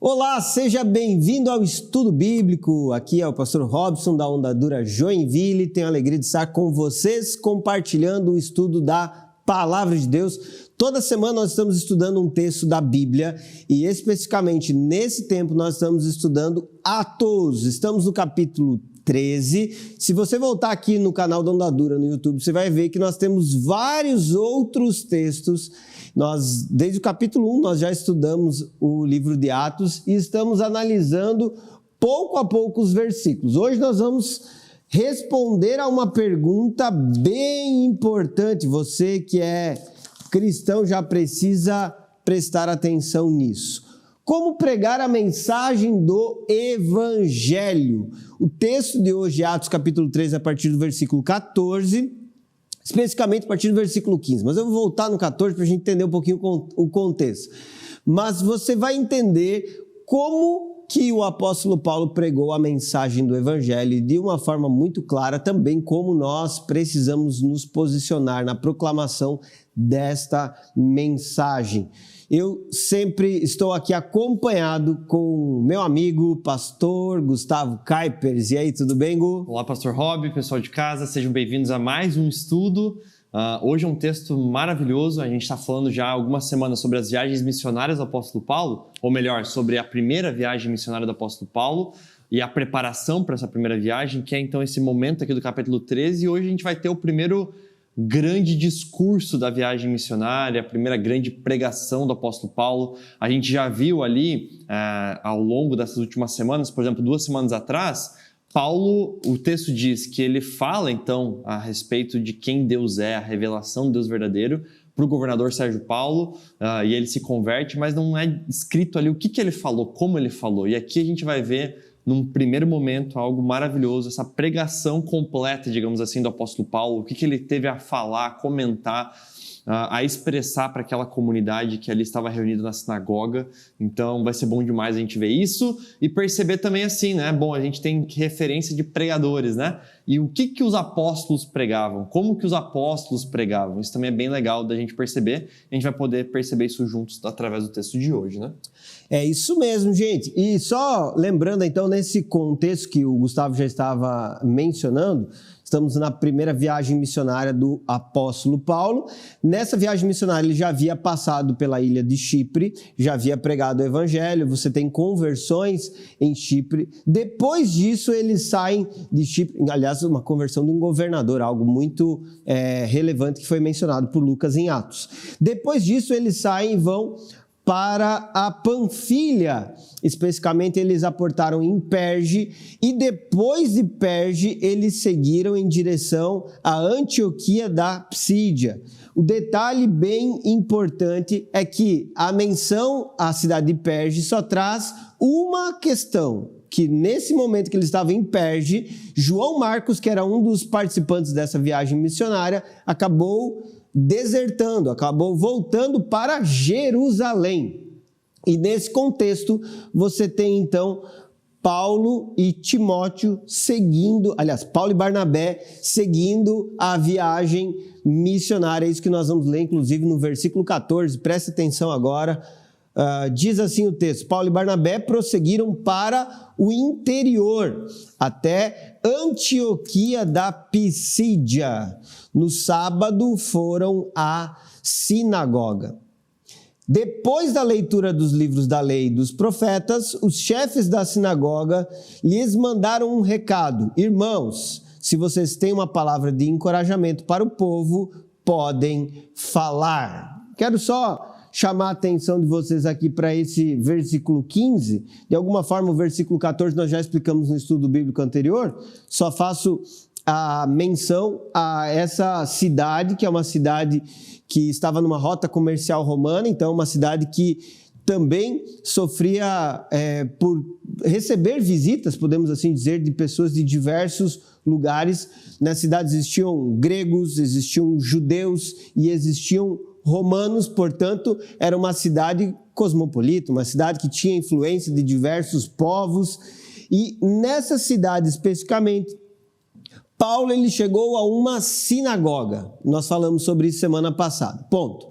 Olá, seja bem-vindo ao Estudo Bíblico. Aqui é o pastor Robson da Onda Dura Joinville. Tenho a alegria de estar com vocês compartilhando o estudo da Palavra de Deus. Toda semana nós estamos estudando um texto da Bíblia e especificamente nesse tempo nós estamos estudando Atos. Estamos no capítulo 13. Se você voltar aqui no canal da Onda Dura no YouTube, você vai ver que nós temos vários outros textos. Desde o capítulo 1, nós já estudamos o livro de Atos e estamos analisando pouco a pouco os versículos. Hoje nós vamos responder a uma pergunta bem importante. Você que é cristão já precisa prestar atenção nisso. Como pregar a mensagem do Evangelho? O texto de hoje, Atos capítulo 13, a partir do versículo 14, especificamente a partir do versículo 15. Mas eu vou voltar no 14 para a gente entender um pouquinho o contexto. Mas você vai entender como que o apóstolo Paulo pregou a mensagem do Evangelho e de uma forma muito clara também como nós precisamos nos posicionar na proclamação desta mensagem. Eu sempre estou aqui acompanhado com meu amigo, pastor Gustavo Kuipers. E aí, tudo bem, Gu? Olá, pastor Rob, pessoal de casa, sejam bem-vindos a mais um estudo. Hoje é um texto maravilhoso. A gente está falando já há algumas semanas sobre as viagens missionárias do apóstolo Paulo, ou melhor, sobre a primeira viagem missionária do apóstolo Paulo e a preparação para essa primeira viagem, que é então esse momento aqui do capítulo 13. E hoje a gente vai ter o primeiro grande discurso da viagem missionária, a primeira grande pregação do apóstolo Paulo. A gente já viu ali, ao longo dessas últimas semanas, por exemplo, 2 semanas atrás, Paulo, o texto diz que ele fala então a respeito de quem Deus é, a revelação do Deus verdadeiro, para o governador Sérgio Paulo, e ele se converte, mas não é escrito ali o que ele falou, como ele falou. E aqui a gente vai ver, num primeiro momento, algo maravilhoso, essa pregação completa, digamos assim, do apóstolo Paulo, o que ele teve a falar, a comentar, a expressar para aquela comunidade que ali estava reunida na sinagoga. Então vai ser bom demais a gente ver isso e perceber também assim, né? Bom, a gente tem referência de pregadores, né? E o que os apóstolos pregavam? Como que os apóstolos pregavam? Isso também é bem legal da gente perceber. A gente vai poder perceber isso juntos através do texto de hoje, né? É isso mesmo, gente. E só lembrando, então, nesse contexto que o Gustavo já estava mencionando, estamos na primeira viagem missionária do apóstolo Paulo. Nessa viagem missionária, ele já havia passado pela ilha de Chipre, já havia pregado o evangelho, você tem conversões em Chipre. Depois disso, eles saem de Chipre, aliás, uma conversão de um governador, algo muito relevante que foi mencionado por Lucas em Atos. Depois disso, eles saem e vão para a Panfilha, especificamente eles aportaram em Perge e depois de Perge eles seguiram em direção à Antioquia da Psídia. O detalhe bem importante é que a menção à cidade de Perge só traz uma questão, que nesse momento que eles estavam em Perge, João Marcos, que era um dos participantes dessa viagem missionária, acabou desertando, acabou voltando para Jerusalém. E nesse contexto, você tem então Paulo e Timóteo seguindo, aliás, Paulo e Barnabé seguindo a viagem missionária. É isso que nós vamos ler, inclusive, no versículo 14. Preste atenção agora. Diz assim o texto: Paulo e Barnabé prosseguiram para o interior, até Antioquia da Psídia. No sábado foram à sinagoga. Depois da leitura dos livros da lei e dos profetas, os chefes da sinagoga lhes mandaram um recado: irmãos, se vocês têm uma palavra de encorajamento para o povo, podem falar. Quero só chamar a atenção de vocês aqui para esse versículo 15. De alguma forma, o versículo 14 nós já explicamos no estudo bíblico anterior. Só faço a menção a essa cidade, que é uma cidade que estava numa rota comercial romana, então uma cidade que também sofria por receber visitas, podemos assim dizer, de pessoas de diversos lugares. Na cidade existiam gregos, existiam judeus e existiam romanos, portanto, era uma cidade cosmopolita, uma cidade que tinha influência de diversos povos. E nessa cidade especificamente, Paulo ele chegou a uma sinagoga. Nós falamos sobre isso semana passada. Ponto.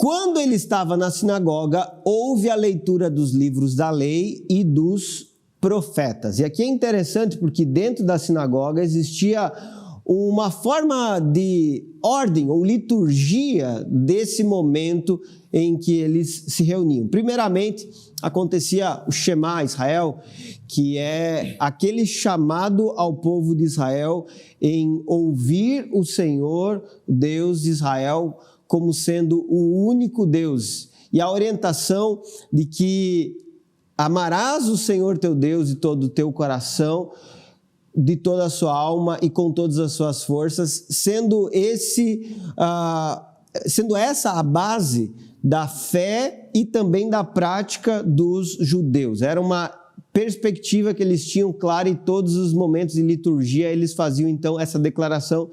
Quando ele estava na sinagoga, houve a leitura dos livros da lei e dos profetas. E aqui é interessante porque dentro da sinagoga existia uma forma de ordem ou liturgia desse momento em que eles se reuniam. Primeiramente, acontecia o Shema Israel, que é aquele chamado ao povo de Israel em ouvir o Senhor, Deus de Israel, como sendo o único Deus. E a orientação de que amarás o Senhor teu Deus de todo o teu coração, de toda a sua alma e com todas as suas forças, sendo essa a base da fé e também da prática dos judeus. Era uma perspectiva que eles tinham clara em todos os momentos de liturgia, eles faziam então essa declaração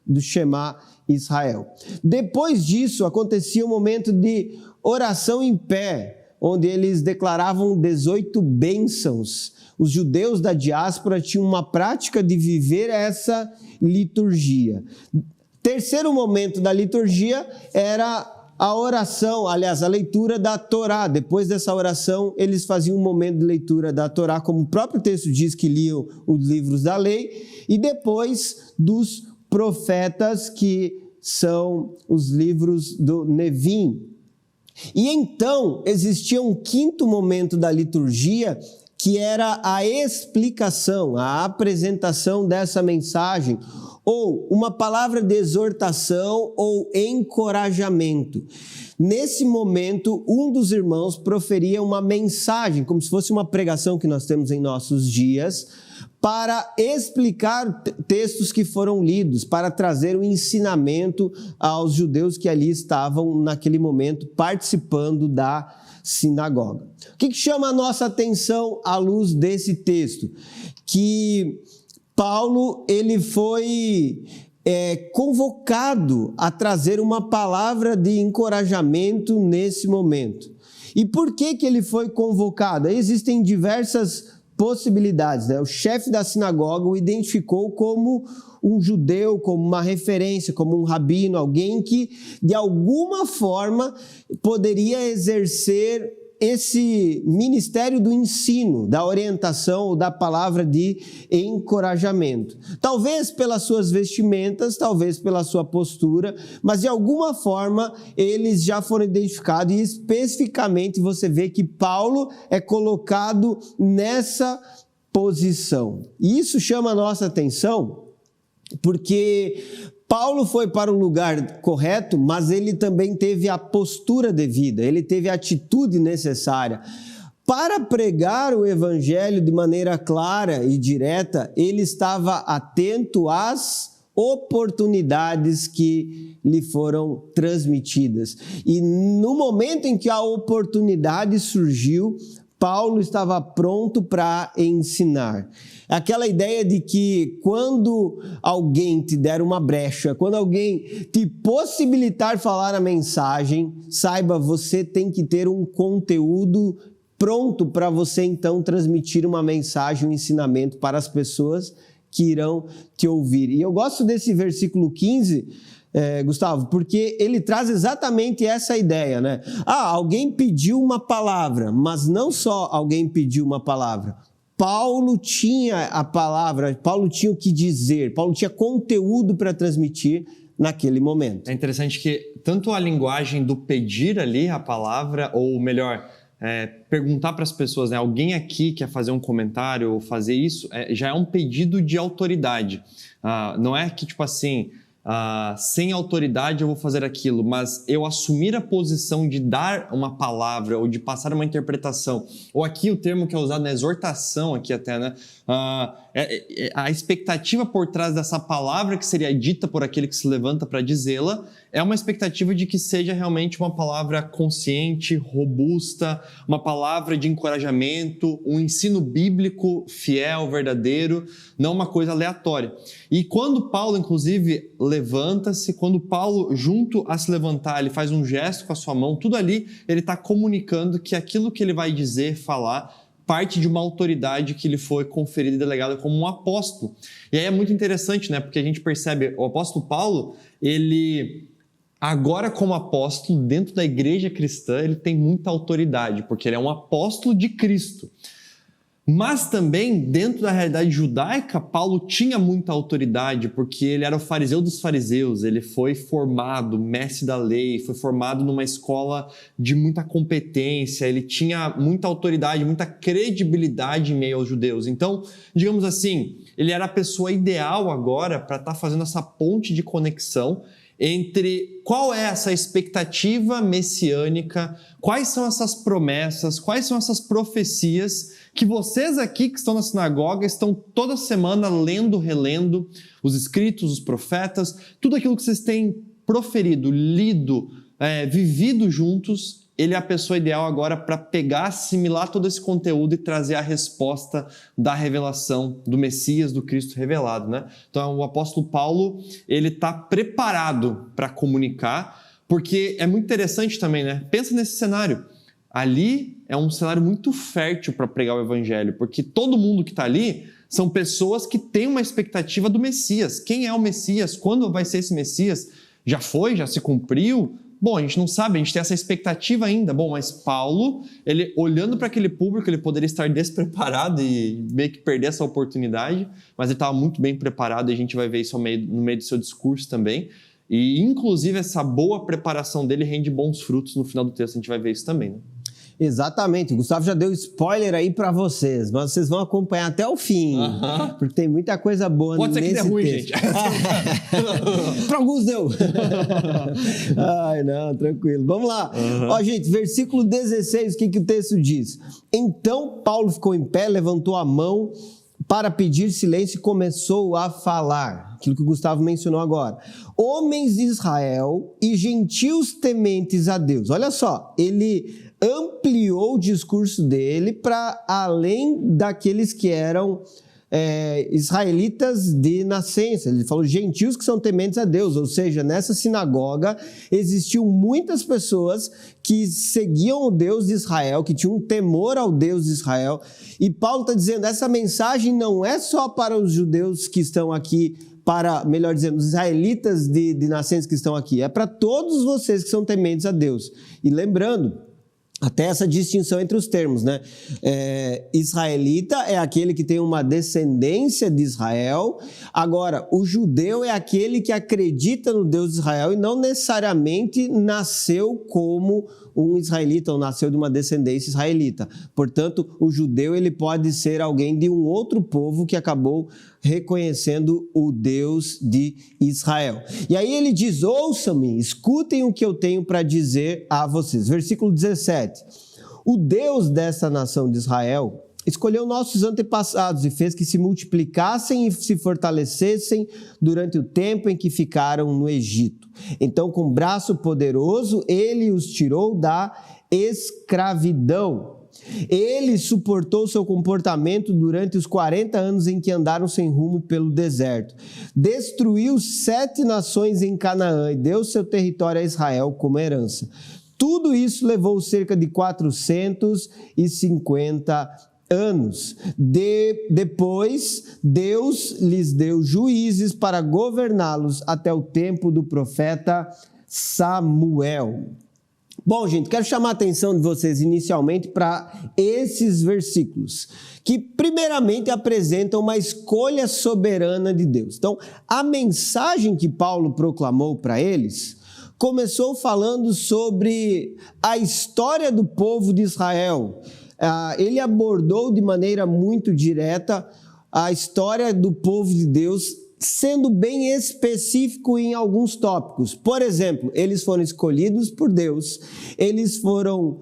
do Shema Israel. Depois disso, acontecia um momento de oração em pé, onde eles declaravam 18 bênçãos. Os judeus da diáspora tinham uma prática de viver essa liturgia. Terceiro momento da liturgia era a oração, aliás, a leitura da Torá. Depois dessa oração, eles faziam um momento de leitura da Torá, como o próprio texto diz que liam os livros da lei, e depois dos profetas, que são os livros do Nevim. E então, existia um quinto momento da liturgia, que era a explicação, a apresentação dessa mensagem, ou uma palavra de exortação ou encorajamento. Nesse momento, um dos irmãos proferia uma mensagem, como se fosse uma pregação que nós temos em nossos dias, para explicar textos que foram lidos, para trazer um ensinamento aos judeus que ali estavam, naquele momento, participando da sinagoga. O que chama a nossa atenção à luz desse texto? Que Paulo, ele foi convocado a trazer uma palavra de encorajamento nesse momento. E por que ele foi convocado? Existem diversas possibilidades, né? O chefe da sinagoga o identificou como um judeu, como uma referência, como um rabino, alguém que de alguma forma poderia exercer esse ministério do ensino, da orientação ou da palavra de encorajamento. Talvez pelas suas vestimentas, talvez pela sua postura, mas de alguma forma eles já foram identificados e especificamente você vê que Paulo é colocado nessa posição. E isso chama a nossa atenção porque Paulo foi para o lugar correto, mas ele também teve a postura devida, ele teve a atitude necessária. Para pregar o evangelho de maneira clara e direta, ele estava atento às oportunidades que lhe foram transmitidas. E no momento em que a oportunidade surgiu, Paulo estava pronto para ensinar. Aquela ideia de que quando alguém te der uma brecha, quando alguém te possibilitar falar a mensagem, saiba, você tem que ter um conteúdo pronto para você então transmitir uma mensagem, um ensinamento para as pessoas que irão te ouvir. E eu gosto desse versículo 15, Gustavo, porque ele traz exatamente essa ideia, né? Alguém pediu uma palavra, mas não só alguém pediu uma palavra. Paulo tinha a palavra, Paulo tinha o que dizer, Paulo tinha conteúdo para transmitir naquele momento. É interessante que tanto a linguagem do pedir ali a palavra, ou melhor, perguntar para as pessoas, né? Alguém aqui quer fazer um comentário ou fazer isso, já é um pedido de autoridade. Não é que tipo assim, sem autoridade eu vou fazer aquilo, mas eu assumir a posição de dar uma palavra ou de passar uma interpretação, ou aqui o termo que é usado na exortação aqui até, né? A expectativa por trás dessa palavra que seria dita por aquele que se levanta para dizê-la é uma expectativa de que seja realmente uma palavra consciente, robusta, uma palavra de encorajamento, um ensino bíblico fiel, verdadeiro, não uma coisa aleatória. E quando Paulo, inclusive, levanta-se, quando Paulo, junto a se levantar, ele faz um gesto com a sua mão, tudo ali ele está comunicando que aquilo que ele vai dizer, falar, parte de uma autoridade que lhe foi conferida e delegada como um apóstolo. E aí é muito interessante, né? Porque a gente percebe, o apóstolo Paulo, ele Agora, como apóstolo, dentro da igreja cristã, ele tem muita autoridade, porque ele é um apóstolo de Cristo. Mas também, dentro da realidade judaica, Paulo tinha muita autoridade, porque ele era o fariseu dos fariseus, ele foi formado, mestre da lei, foi formado numa escola de muita competência, ele tinha muita autoridade, muita credibilidade em meio aos judeus. Então, digamos assim, ele era a pessoa ideal agora para estar fazendo essa ponte de conexão entre qual é essa expectativa messiânica, quais são essas promessas, quais são essas profecias que vocês aqui que estão na sinagoga estão toda semana lendo, relendo os escritos, os profetas, tudo aquilo que vocês têm proferido, lido, vivido juntos. Ele é a pessoa ideal agora para pegar, assimilar todo esse conteúdo e trazer a resposta da revelação do Messias, do Cristo revelado, né? Então, o apóstolo Paulo, ele está preparado para comunicar, porque é muito interessante também, né? Pensa nesse cenário. Ali é um cenário muito fértil para pregar o evangelho, porque todo mundo que está ali são pessoas que têm uma expectativa do Messias. Quem é o Messias? Quando vai ser esse Messias? Já foi? Já se cumpriu? Bom, a gente não sabe, a gente tem essa expectativa ainda. Bom, mas Paulo, ele olhando para aquele público, ele poderia estar despreparado e meio que perder essa oportunidade, mas ele estava muito bem preparado e a gente vai ver isso no meio do seu discurso também. E, inclusive, essa boa preparação dele rende bons frutos no final do texto, a gente vai ver isso também, né? Exatamente, o Gustavo já deu spoiler aí para vocês, mas vocês vão acompanhar até o fim, porque tem muita coisa boa nesse texto. Pode ser que dê ruim, gente. Para alguns deu. Ai, não, tranquilo. Vamos lá. Ó, gente, versículo 16, o que o texto diz? Então Paulo ficou em pé, levantou a mão para pedir silêncio e começou a falar. Aquilo que o Gustavo mencionou agora. Homens de Israel e gentios tementes a Deus. Olha só, ele ampliou o discurso dele para além daqueles que eram israelitas de nascença. Ele falou gentios que são tementes a Deus, ou seja, nessa sinagoga existiam muitas pessoas que seguiam o Deus de Israel, que tinham um temor ao Deus de Israel, e Paulo está dizendo, essa mensagem não é só para os judeus que estão aqui, para, melhor dizendo, os israelitas de nascença que estão aqui, é para todos vocês que são tementes a Deus. E lembrando, até essa distinção entre os termos, né? Israelita é aquele que tem uma descendência de Israel. Agora, o judeu é aquele que acredita no Deus de Israel e não necessariamente nasceu como um israelita ou nasceu de uma descendência israelita. Portanto, o judeu ele pode ser alguém de um outro povo que acabou reconhecendo o Deus de Israel. E aí ele diz, ouçam-me, escutem o que eu tenho para dizer a vocês. Versículo 17. O Deus dessa nação de Israel escolheu nossos antepassados e fez que se multiplicassem e se fortalecessem durante o tempo em que ficaram no Egito. Então, com braço poderoso, ele os tirou da escravidão. Ele suportou seu comportamento durante os 40 anos em que andaram sem rumo pelo deserto. Destruiu 7 nações em Canaã e deu seu território a Israel como herança. Tudo isso levou cerca de 450 anos. Depois, Deus lhes deu juízes para governá-los até o tempo do profeta Samuel. Bom, gente, quero chamar a atenção de vocês inicialmente para esses versículos, que primeiramente apresentam uma escolha soberana de Deus. Então, a mensagem que Paulo proclamou para eles começou falando sobre a história do povo de Israel. Ele abordou de maneira muito direta a história do povo de Deus, sendo bem específico em alguns tópicos. Por exemplo, eles foram escolhidos por Deus, eles foram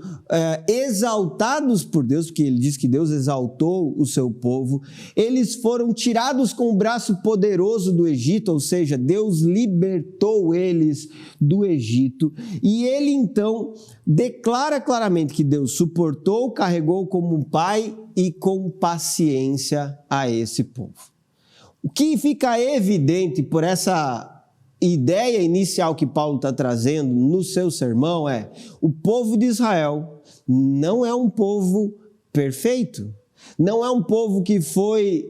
exaltados por Deus, porque ele diz que Deus exaltou o seu povo, eles foram tirados com o braço poderoso do Egito, ou seja, Deus libertou eles do Egito, e ele então declara claramente que Deus suportou, carregou como um pai e com paciência a esse povo. O que fica evidente por essa ideia inicial que Paulo está trazendo no seu sermão é: o povo de Israel não é um povo perfeito, Não é um povo que foi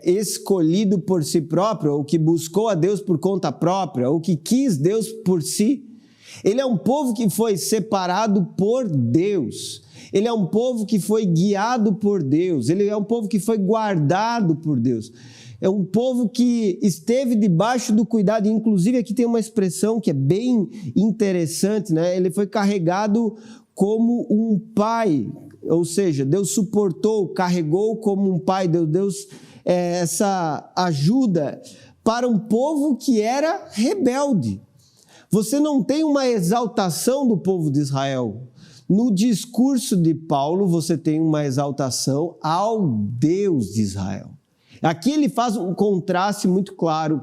escolhido por si próprio, ou que buscou a Deus por conta própria, ou que quis Deus por si. Ele é um povo que foi separado por Deus. Ele é um povo que foi guiado por Deus. Ele é um povo que foi guardado por Deus. É um povo que esteve debaixo do cuidado. Inclusive, aqui tem uma expressão que é bem interessante, né? Ele foi carregado como um pai. Ou seja, Deus suportou, carregou como um pai. Deus essa ajuda para um povo que era rebelde. Você não tem uma exaltação do povo de Israel. No discurso de Paulo, você tem uma exaltação ao Deus de Israel. Aqui ele faz um contraste muito claro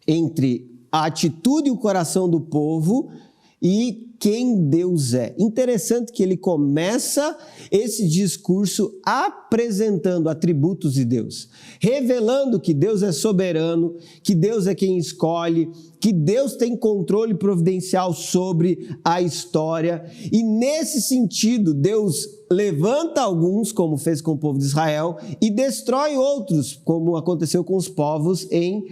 entre a atitude e o coração do povo e quem Deus é. Interessante que ele começa esse discurso apresentando atributos de Deus, revelando que Deus é soberano, que Deus é quem escolhe, que Deus tem controle providencial sobre a história. E nesse sentido, Deus levanta alguns, como fez com o povo de Israel, e destrói outros, como aconteceu com os povos em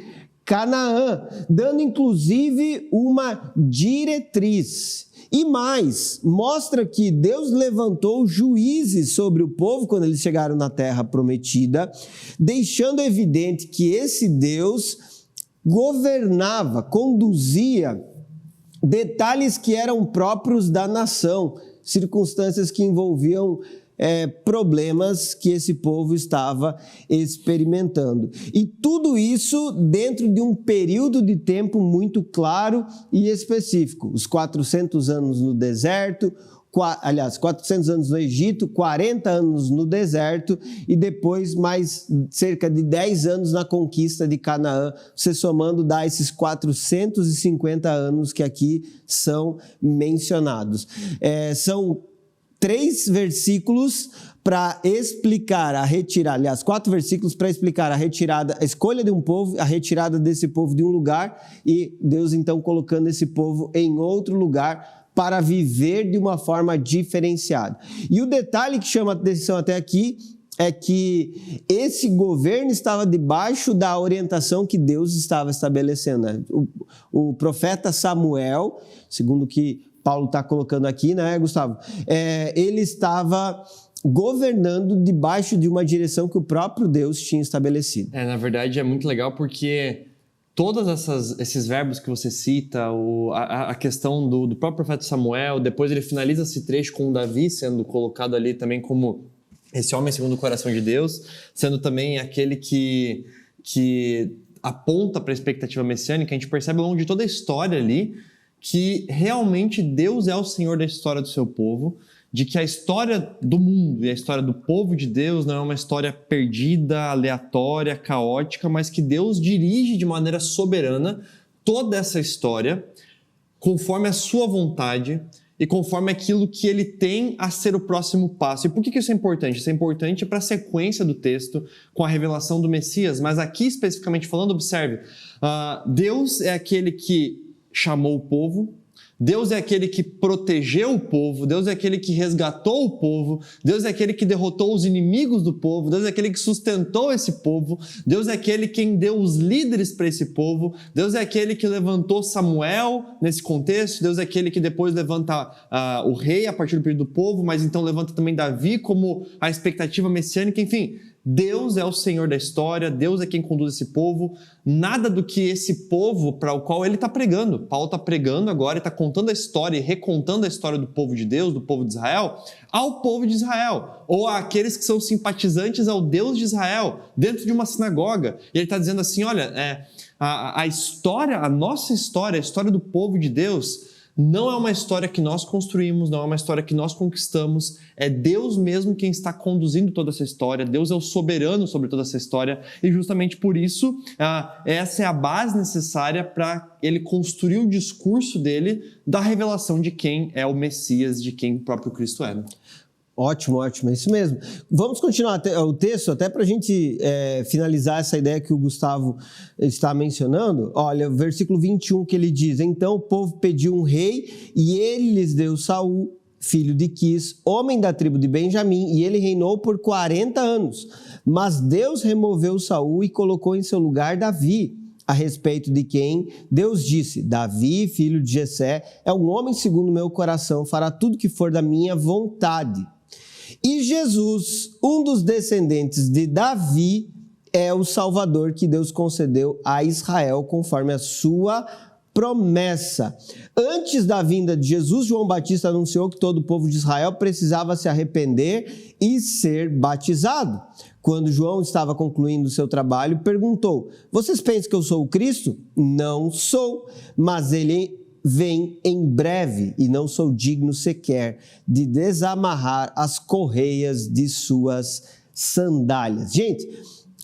Canaã, dando inclusive uma diretriz. E mais, mostra que Deus levantou juízes sobre o povo quando eles chegaram na terra prometida, deixando evidente que esse Deus governava, conduzia detalhes que eram próprios da nação, circunstâncias que envolviam problemas que esse povo estava experimentando. E tudo isso dentro de um período de tempo muito claro e específico. Os 400 anos no deserto, 400 anos no Egito, 40 anos no deserto e depois mais cerca de 10 anos na conquista de Canaã. Você somando dá esses 450 anos que aqui são mencionados. São 3 versículos para explicar a retirada, aliás, 4 versículos para explicar a retirada, a escolha de um povo, a retirada desse povo de um lugar e Deus então colocando esse povo em outro lugar para viver de uma forma diferenciada. E o detalhe que chama a atenção até aqui é que esse governo estava debaixo da orientação que Deus estava estabelecendo. O profeta Samuel, segundo o que Paulo está colocando aqui, né, Gustavo? Ele estava governando debaixo de uma direção que o próprio Deus tinha estabelecido. Na verdade, é muito legal porque todos esses verbos que você cita, a questão do próprio profeta Samuel, depois ele finaliza esse trecho com Davi sendo colocado ali também como esse homem segundo o coração de Deus, sendo também aquele que aponta para a expectativa messiânica. A gente percebe ao longo de toda a história ali que realmente Deus é o Senhor da história do seu povo, de que a história do mundo e a história do povo de Deus não é uma história perdida, aleatória, caótica, mas que Deus dirige de maneira soberana toda essa história conforme a sua vontade e conforme aquilo que ele tem a ser o próximo passo. E por que isso é importante? Isso é importante para a sequência do texto com a revelação do Messias, mas aqui especificamente falando, observe, Deus é aquele que chamou o povo, Deus é aquele que protegeu o povo, Deus é aquele que resgatou o povo, Deus é aquele que derrotou os inimigos do povo, Deus é aquele que sustentou esse povo, Deus é aquele quem deu os líderes para esse povo, Deus é aquele que levantou Samuel nesse contexto, Deus é aquele que depois levanta o rei a partir do período do povo, mas então levanta também Davi como a expectativa messiânica, enfim. Deus é o Senhor da história, Deus é quem conduz esse povo, nada do que esse povo para o qual ele está pregando. Paulo está pregando agora e está contando a história e recontando a história do povo de Deus, do povo de Israel, ao povo de Israel, ou àqueles que são simpatizantes ao Deus de Israel, dentro de uma sinagoga. E ele está dizendo assim, olha, a história, a nossa história, a história do povo de Deus, não é uma história que nós construímos, não é uma história que nós conquistamos, é Deus mesmo quem está conduzindo toda essa história, Deus é o soberano sobre toda essa história e justamente por isso essa é a base necessária para ele construir o discurso dele da revelação de quem é o Messias, de quem o próprio Cristo é. Ótimo, é isso mesmo. Vamos continuar o texto, até para a gente finalizar essa ideia que o Gustavo está mencionando. Olha, versículo 21 que ele diz, então o povo pediu um rei e ele lhes deu Saul, filho de Quis, homem da tribo de Benjamim, e ele reinou por 40 anos. Mas Deus removeu Saul e colocou em seu lugar Davi, a respeito de quem Deus disse: Davi, filho de Jessé, é um homem segundo o meu coração, fará tudo que for da minha vontade. E Jesus, um dos descendentes de Davi, é o Salvador que Deus concedeu a Israel conforme a sua promessa. Antes da vinda de Jesus, João Batista anunciou que todo o povo de Israel precisava se arrepender e ser batizado. Quando João estava concluindo o seu trabalho, perguntou: vocês pensam que eu sou o Cristo? Não sou, mas ele vem em breve e não sou digno sequer de desamarrar as correias de suas sandálias. Gente,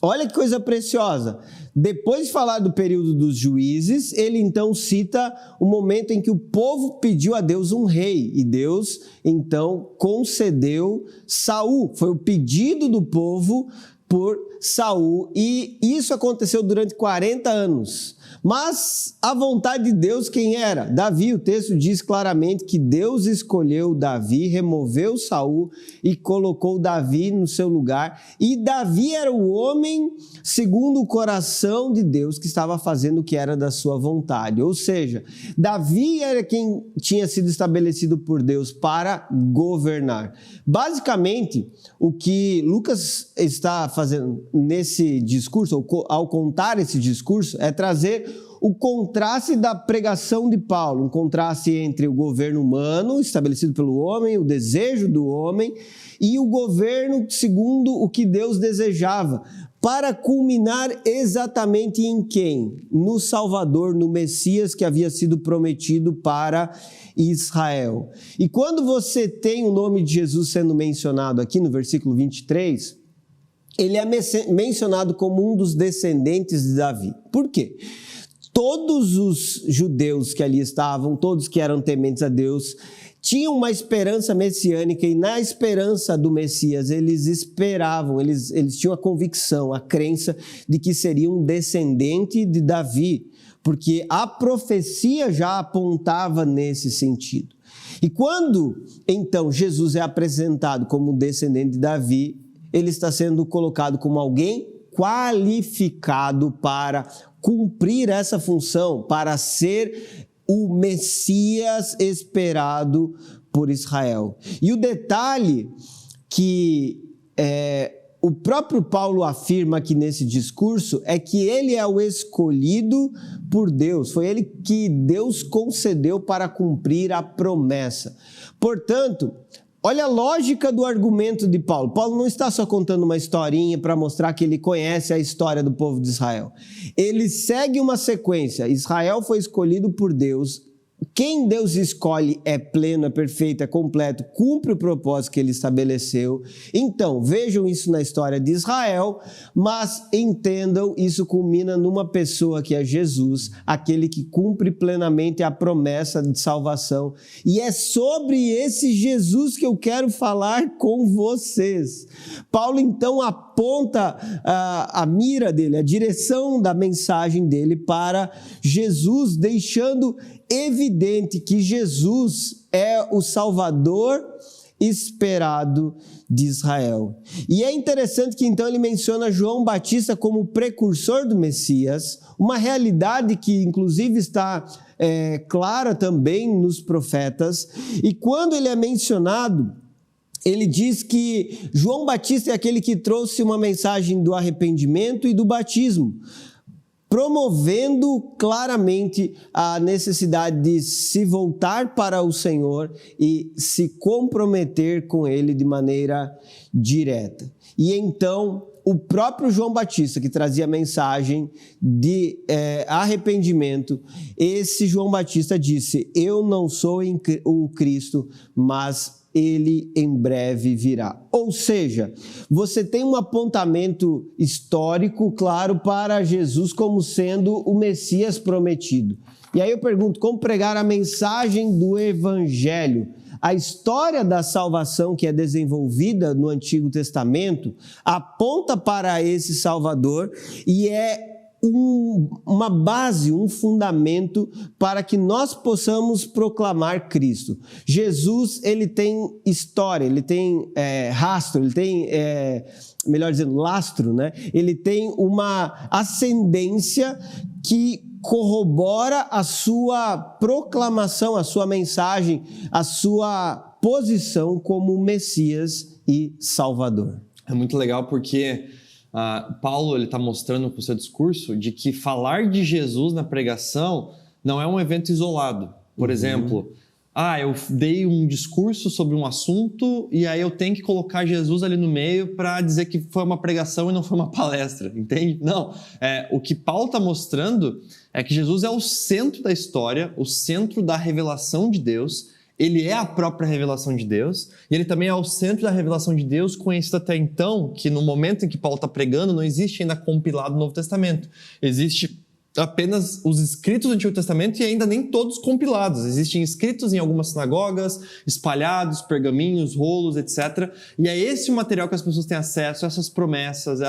olha que coisa preciosa. Depois de falar do período dos juízes, ele então cita o momento em que o povo pediu a Deus um rei. E Deus então concedeu Saul. Foi o pedido do povo por Saul. E isso aconteceu durante 40 anos. Mas a vontade de Deus quem era? Davi. O texto diz claramente que Deus escolheu Davi, removeu Saul e colocou Davi no seu lugar. E Davi era o homem segundo o coração de Deus que estava fazendo o que era da sua vontade. Ou seja, Davi era quem tinha sido estabelecido por Deus para governar. Basicamente, o que Lucas está fazendo nesse discurso, ou ao contar esse discurso, é trazer o contraste da pregação de Paulo, um contraste entre o governo humano estabelecido pelo homem, o desejo do homem, e o governo segundo o que Deus desejava, para culminar exatamente em quem? No Salvador, no Messias que havia sido prometido para Israel. E quando você tem o nome de Jesus sendo mencionado aqui no versículo 23, ele é mencionado como um dos descendentes de Davi. Por quê? Todos os judeus que ali estavam, todos que eram tementes a Deus, tinham uma esperança messiânica, e na esperança do Messias eles esperavam, eles tinham a convicção, a crença de que seria um descendente de Davi, porque a profecia já apontava nesse sentido. E quando então Jesus é apresentado como descendente de Davi, ele está sendo colocado como alguém qualificado para cumprir essa função, para ser o Messias esperado por Israel. E o detalhe que o próprio Paulo afirma aqui nesse discurso é que ele é o escolhido por Deus, foi ele que Deus concedeu para cumprir a promessa. Portanto, olha a lógica do argumento de Paulo. Paulo não está só contando uma historinha para mostrar que ele conhece a história do povo de Israel. Ele segue uma sequência. Israel foi escolhido por Deus. Quem Deus escolhe é pleno, é perfeito, é completo, cumpre o propósito que ele estabeleceu. Então, vejam isso na história de Israel, mas entendam, isso culmina numa pessoa que é Jesus, aquele que cumpre plenamente a promessa de salvação. E é sobre esse Jesus que eu quero falar com vocês. Paulo, então, aponta a mira dele, a direção da mensagem dele para Jesus, deixando evidente que Jesus é o Salvador esperado de Israel. E é interessante que então ele menciona João Batista como precursor do Messias, uma realidade que inclusive está clara também nos profetas. E quando ele é mencionado, ele diz que João Batista é aquele que trouxe uma mensagem do arrependimento e do batismo, promovendo claramente a necessidade de se voltar para o Senhor e se comprometer com Ele de maneira direta. E então, o próprio João Batista, que trazia a mensagem de arrependimento, esse João Batista disse: eu não sou o Cristo, mas ele em breve virá. Ou seja, você tem um apontamento histórico claro para Jesus como sendo o Messias prometido. E aí eu pergunto, como pregar a mensagem do Evangelho? A história da salvação que é desenvolvida no Antigo Testamento aponta para esse Salvador e é uma base, um fundamento para que nós possamos proclamar Cristo. Jesus, ele tem história, ele tem rastro, ele tem, melhor dizendo, lastro, né? Ele tem uma ascendência que corrobora a sua proclamação, a sua mensagem, a sua posição como Messias e Salvador. É muito legal porque Paulo está mostrando com o seu discurso de que falar de Jesus na pregação não é um evento isolado. Por exemplo, eu dei um discurso sobre um assunto e aí eu tenho que colocar Jesus ali no meio para dizer que foi uma pregação e não foi uma palestra, entende? Não, o que Paulo está mostrando é que Jesus é o centro da história, o centro da revelação de Deus. Ele é a própria revelação de Deus, e ele também é o centro da revelação de Deus, conhecido até então, que no momento em que Paulo está pregando, não existe ainda compilado o Novo Testamento. Existe apenas os escritos do Antigo Testamento e ainda nem todos compilados. Existem escritos em algumas sinagogas, espalhados, pergaminhos, rolos, etc. E é esse o material que as pessoas têm acesso, essas promessas,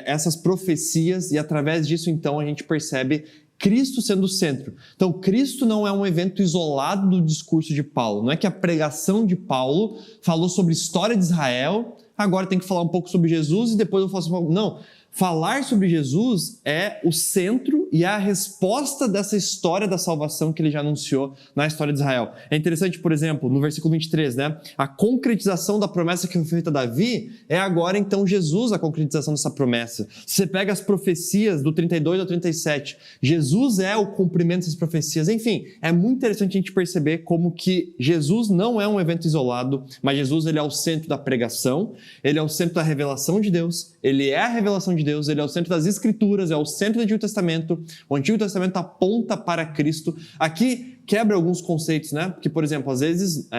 essas profecias, e através disso, então, a gente percebe Cristo sendo o centro. Então, Cristo não é um evento isolado do discurso de Paulo. Não é que a pregação de Paulo falou sobre a história de Israel, agora tem que falar um pouco sobre Jesus e depois eu faço... Não. Falar sobre Jesus é o centro e é a resposta dessa história da salvação que ele já anunciou na história de Israel. É interessante, por exemplo, no versículo 23, né? A concretização da promessa que foi feita a Davi é agora, então, Jesus a concretização dessa promessa. Se você pega as profecias do 32 ao 37, Jesus é o cumprimento dessas profecias. Enfim, é muito interessante a gente perceber como que Jesus não é um evento isolado, mas Jesus, ele é o centro da pregação, ele é o centro da revelação de Deus, ele é a revelação de Deus, ele é o centro das Escrituras, é o centro do Antigo Testamento. O Antigo Testamento aponta para Cristo. Aqui quebra alguns conceitos, né? Porque, por exemplo, às vezes,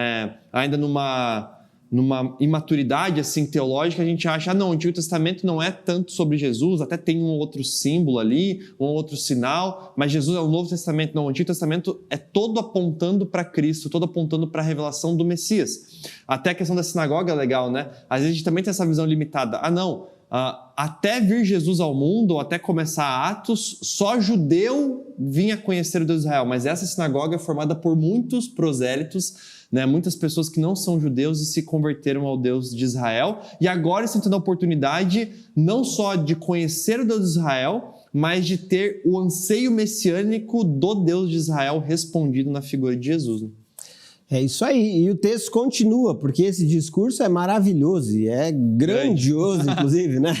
ainda numa imaturidade assim, teológica, a gente acha, não, o Antigo Testamento não é tanto sobre Jesus, até tem um outro símbolo ali, um outro sinal, mas Jesus é o Novo Testamento. Não, o Antigo Testamento é todo apontando para Cristo, todo apontando para a revelação do Messias. Até a questão da sinagoga é legal, né? Às vezes a gente também tem essa visão limitada. Até vir Jesus ao mundo, ou até começar Atos, só judeu vinha conhecer o Deus de Israel, mas essa sinagoga é formada por muitos prosélitos, né, muitas pessoas que não são judeus e se converteram ao Deus de Israel, e agora estão tendo a oportunidade não só de conhecer o Deus de Israel, mas de ter o anseio messiânico do Deus de Israel respondido na figura de Jesus, né? É isso aí, e o texto continua, porque esse discurso é maravilhoso e é grandioso, inclusive, né?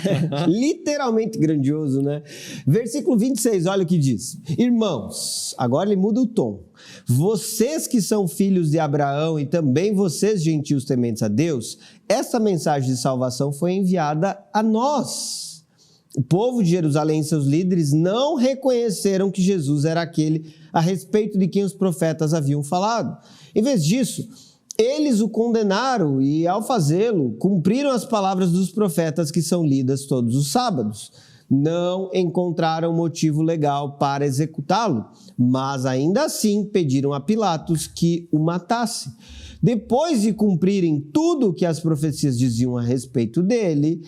Literalmente grandioso, né? Versículo 26, olha o que diz. Irmãos, agora ele muda o tom. Vocês que são filhos de Abraão e também vocês, gentios tementes a Deus, essa mensagem de salvação foi enviada a nós. O povo de Jerusalém e seus líderes não reconheceram que Jesus era aquele a respeito de quem os profetas haviam falado. Em vez disso, eles o condenaram e, ao fazê-lo, cumpriram as palavras dos profetas que são lidas todos os sábados. Não encontraram motivo legal para executá-lo, mas ainda assim pediram a Pilatos que o matasse. Depois de cumprirem tudo o que as profecias diziam a respeito dele,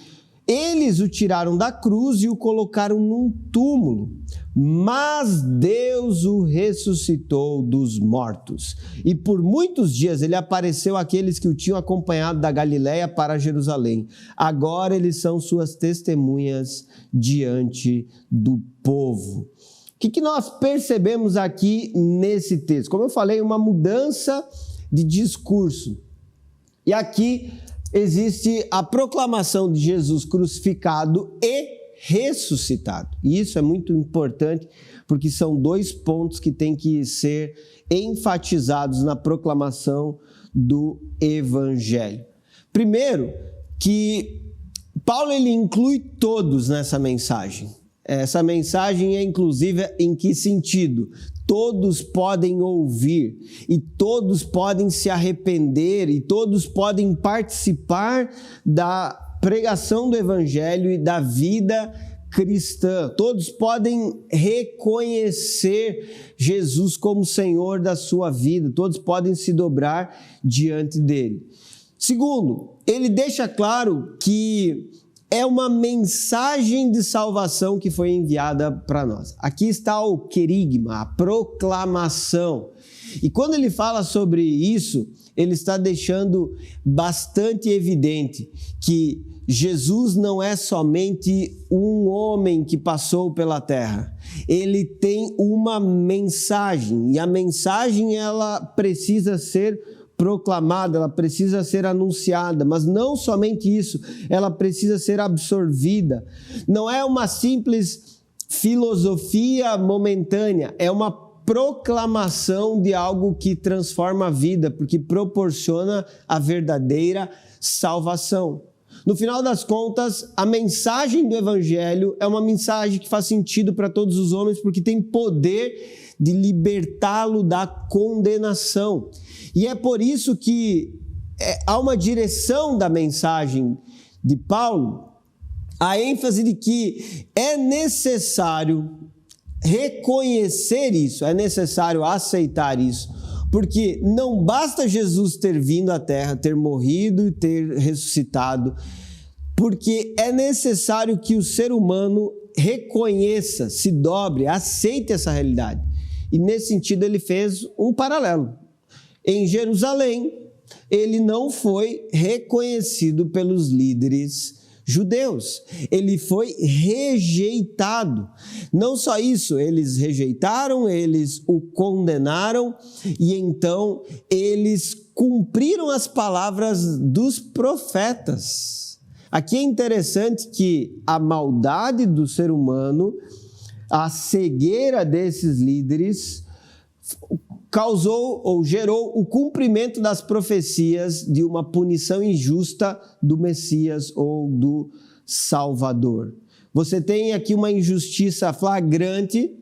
eles o tiraram da cruz e o colocaram num túmulo, mas Deus o ressuscitou dos mortos. E por muitos dias ele apareceu àqueles que o tinham acompanhado da Galiléia para Jerusalém. Agora eles são suas testemunhas diante do povo. O que nós percebemos aqui nesse texto? Como eu falei, uma mudança de discurso. E aqui existe a proclamação de Jesus crucificado e ressuscitado. E isso é muito importante, porque são dois pontos que têm que ser enfatizados na proclamação do Evangelho. Primeiro, que Paulo ele inclui todos nessa mensagem. Essa mensagem é inclusiva em que sentido? Todos podem ouvir e todos podem se arrepender e todos podem participar da pregação do Evangelho e da vida cristã. Todos podem reconhecer Jesus como Senhor da sua vida, todos podem se dobrar diante dele. Segundo, ele deixa claro que é uma mensagem de salvação que foi enviada para nós. Aqui está o querigma, a proclamação. E quando ele fala sobre isso, ele está deixando bastante evidente que Jesus não é somente um homem que passou pela terra. Ele tem uma mensagem, e a mensagem ela precisa ser proclamada, ela precisa ser anunciada, mas não somente isso, ela precisa ser absorvida. Não é uma simples filosofia momentânea, é uma proclamação de algo que transforma a vida, porque proporciona a verdadeira salvação. No final das contas, a mensagem do Evangelho é uma mensagem que faz sentido para todos os homens, porque tem poder de libertá-lo da condenação. E é por isso que há uma direção da mensagem de Paulo, a ênfase de que é necessário reconhecer isso, é necessário aceitar isso, porque não basta Jesus ter vindo à terra, ter morrido e ter ressuscitado, porque é necessário que o ser humano reconheça, se dobre, aceite essa realidade. E nesse sentido ele fez um paralelo. Em Jerusalém, ele não foi reconhecido pelos líderes judeus, ele foi rejeitado. Não só isso, eles rejeitaram, eles o condenaram e então eles cumpriram as palavras dos profetas. Aqui é interessante que a maldade do ser humano, a cegueira desses líderes, causou ou gerou o cumprimento das profecias de uma punição injusta do Messias ou do Salvador. Você tem aqui uma injustiça flagrante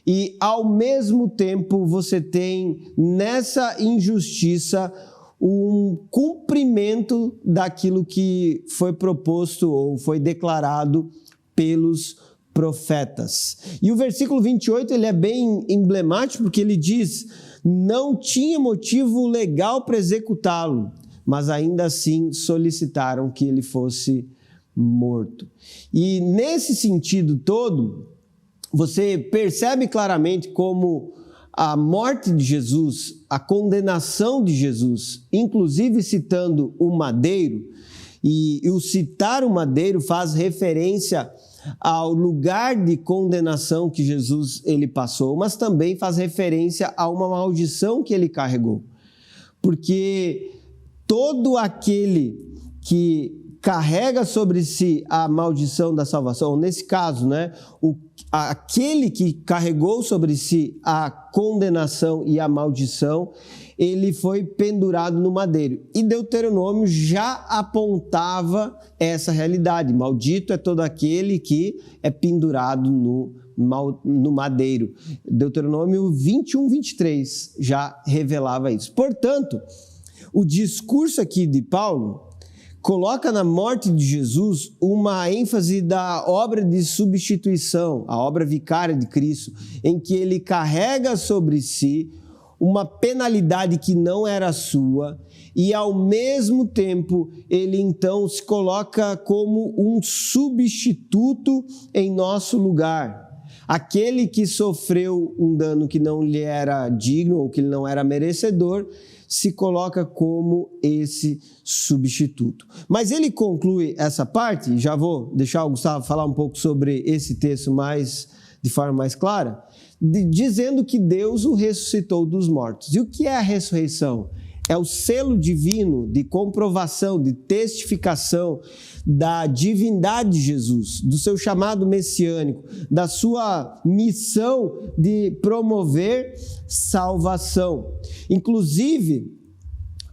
e, ao mesmo tempo, você tem nessa injustiça um cumprimento daquilo que foi proposto ou foi declarado pelos profetas. E o versículo 28 ele é bem emblemático porque ele diz: não tinha motivo legal para executá-lo, mas ainda assim solicitaram que ele fosse morto. E nesse sentido todo, você percebe claramente como a morte de Jesus, a condenação de Jesus, inclusive citando o madeiro, e o citar o madeiro faz referência ao lugar de condenação que Jesus ele passou, mas também faz referência a uma maldição que ele carregou. Porque todo aquele que carrega sobre si a maldição da salvação, ou nesse caso, aquele que carregou sobre si a condenação e a maldição, ele foi pendurado no madeiro. E Deuteronômio já apontava essa realidade. Maldito é todo aquele que é pendurado no madeiro. Deuteronômio 21, 23 já revelava isso. Portanto, o discurso aqui de Paulo coloca na morte de Jesus uma ênfase da obra de substituição, a obra vicária de Cristo, em que ele carrega sobre si uma penalidade que não era sua e, ao mesmo tempo, ele então se coloca como um substituto em nosso lugar. Aquele que sofreu um dano que não lhe era digno ou que ele não era merecedor, se coloca como esse substituto. Mas ele conclui essa parte, já vou deixar o Gustavo falar um pouco sobre esse texto de forma mais clara, dizendo que Deus o ressuscitou dos mortos. E o que é a ressurreição? É o selo divino de comprovação, de testificação da divindade de Jesus, do seu chamado messiânico, da sua missão de promover salvação. Inclusive,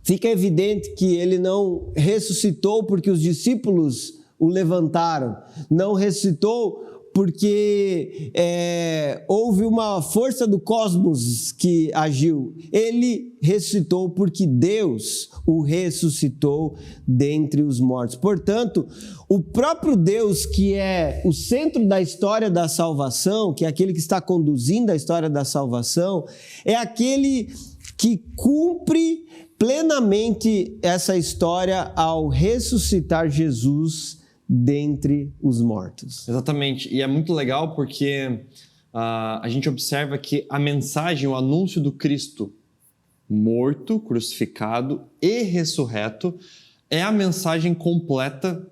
fica evidente que ele não ressuscitou porque os discípulos o levantaram, não ressuscitou porque houve uma força do cosmos que agiu. Ele ressuscitou porque Deus o ressuscitou dentre os mortos. Portanto, o próprio Deus, que é o centro da história da salvação, que é aquele que está conduzindo a história da salvação, é aquele que cumpre plenamente essa história ao ressuscitar Jesus dentre os mortos. Exatamente, e é muito legal porque a gente observa que a mensagem, o anúncio do Cristo morto, crucificado e ressurreto é a mensagem completa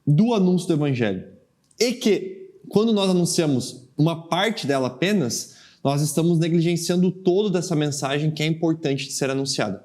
do anúncio do Evangelho. E que, quando nós anunciamos uma parte dela apenas, nós estamos negligenciando o todo dessa mensagem que é importante de ser anunciada.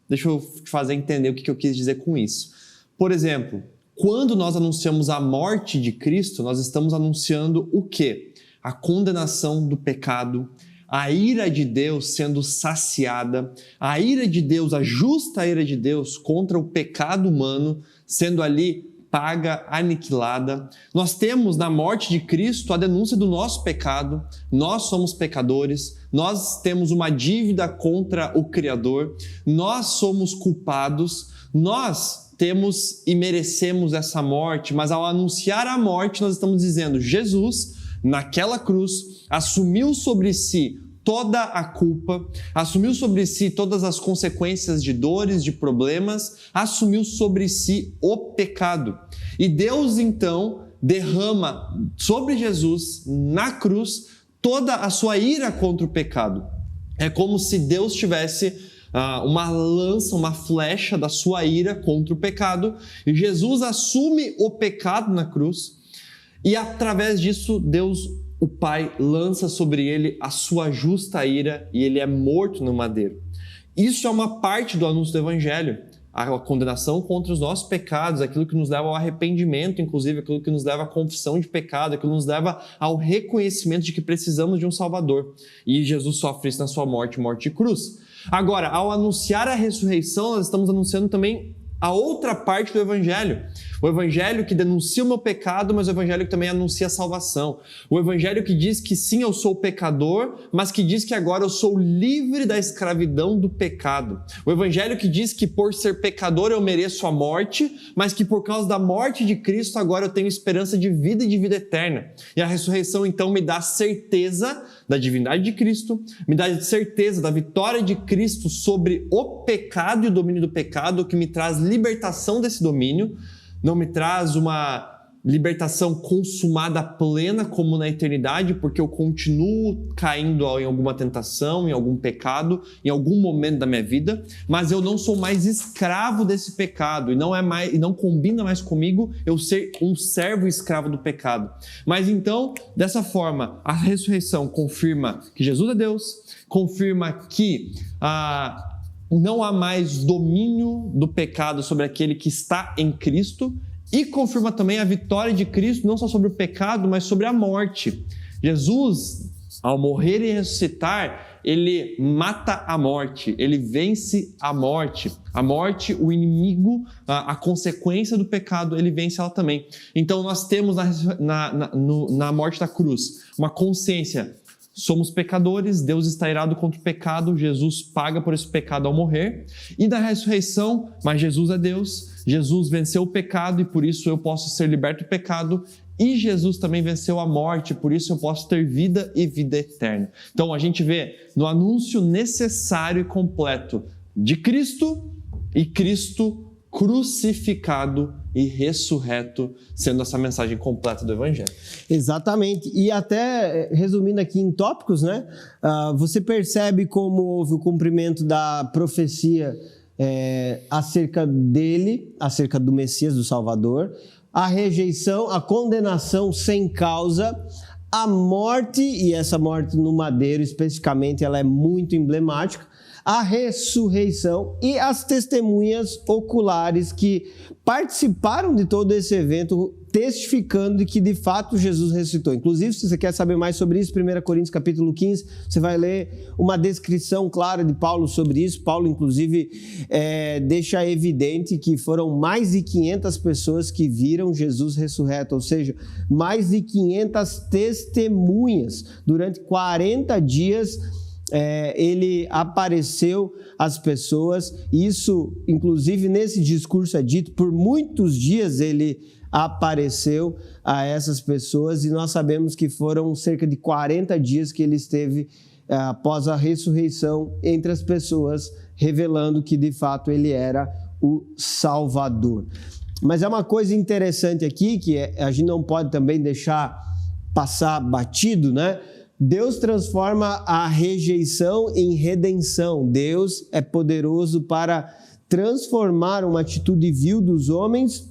Deixa eu te fazer entender o que eu quis dizer com isso. Por exemplo, quando nós anunciamos a morte de Cristo, nós estamos anunciando o quê? A condenação do pecado, a ira de Deus sendo saciada, a ira de Deus, a justa ira de Deus contra o pecado humano sendo ali paga, aniquilada. Nós temos na morte de Cristo a denúncia do nosso pecado, nós somos pecadores, nós temos uma dívida contra o Criador, nós somos culpados, nós temos e merecemos essa morte, mas ao anunciar a morte nós estamos dizendo, Jesus, naquela cruz, assumiu sobre si toda a culpa, assumiu sobre si todas as consequências de dores, de problemas, assumiu sobre si o pecado. E Deus, então, derrama sobre Jesus, na cruz, toda a sua ira contra o pecado. É como se Deus tivesse uma lança, uma flecha da sua ira contra o pecado, e Jesus assume o pecado na cruz, e através disso, Deus, o Pai, lança sobre ele a sua justa ira e ele é morto no madeiro. Isso é uma parte do anúncio do Evangelho, a condenação contra os nossos pecados, aquilo que nos leva ao arrependimento, inclusive aquilo que nos leva à confissão de pecado, aquilo que nos leva ao reconhecimento de que precisamos de um Salvador. E Jesus sofre isso na sua morte, morte de cruz. Agora, ao anunciar a ressurreição, nós estamos anunciando também a outra parte do Evangelho. O Evangelho que denuncia o meu pecado, mas o Evangelho que também anuncia a salvação. O Evangelho que diz que sim, eu sou pecador, mas que diz que agora eu sou livre da escravidão do pecado. O Evangelho que diz que por ser pecador eu mereço a morte, mas que por causa da morte de Cristo agora eu tenho esperança de vida e de vida eterna. E a ressurreição então me dá certeza da divindade de Cristo, me dá certeza da vitória de Cristo sobre o pecado e o domínio do pecado, que me traz libertação desse domínio, não me traz uma libertação consumada plena como na eternidade, porque eu continuo caindo em alguma tentação, em algum pecado, em algum momento da minha vida, mas eu não sou mais escravo desse pecado e não combina mais comigo eu ser um servo escravo do pecado. Mas então, dessa forma, a ressurreição confirma que Jesus é Deus, confirma que não há mais domínio do pecado sobre aquele que está em Cristo, e confirma também a vitória de Cristo, não só sobre o pecado, mas sobre a morte. Jesus, ao morrer e ressuscitar, ele mata a morte, ele vence a morte. A morte, o inimigo, a consequência do pecado, ele vence ela também. Então nós temos na morte da cruz uma consciência. Somos pecadores, Deus está irado contra o pecado, Jesus paga por esse pecado ao morrer. E na ressurreição, mas Jesus é Deus, Jesus venceu o pecado e por isso eu posso ser liberto do pecado. E Jesus também venceu a morte, por isso eu posso ter vida e vida eterna. Então a gente vê no anúncio necessário e completo de Cristo e Cristo crucificado e ressurreto, sendo essa mensagem completa do Evangelho. Exatamente. E até, resumindo aqui em tópicos, né? Você percebe como houve o cumprimento da profecia acerca dele, acerca do Messias, do Salvador, a rejeição, a condenação sem causa, a morte, e essa morte no madeiro especificamente, ela é muito emblemática, a ressurreição e as testemunhas oculares que participaram de todo esse evento, testificando de que de fato Jesus ressuscitou. Inclusive, se você quer saber mais sobre isso, 1 Coríntios capítulo 15, você vai ler uma descrição clara de Paulo sobre isso. Paulo, inclusive, deixa evidente que foram mais de 500 pessoas que viram Jesus ressurreto, ou seja, mais de 500 testemunhas. Durante 40 dias, ele apareceu às pessoas. Isso, inclusive, nesse discurso é dito, por muitos dias ele apareceu a essas pessoas e nós sabemos que foram cerca de 40 dias que ele esteve após a ressurreição entre as pessoas, revelando que de fato ele era o Salvador. Mas é uma coisa interessante aqui, que a gente não pode também deixar passar batido, né? Deus transforma a rejeição em redenção. Deus é poderoso para transformar uma atitude vil dos homens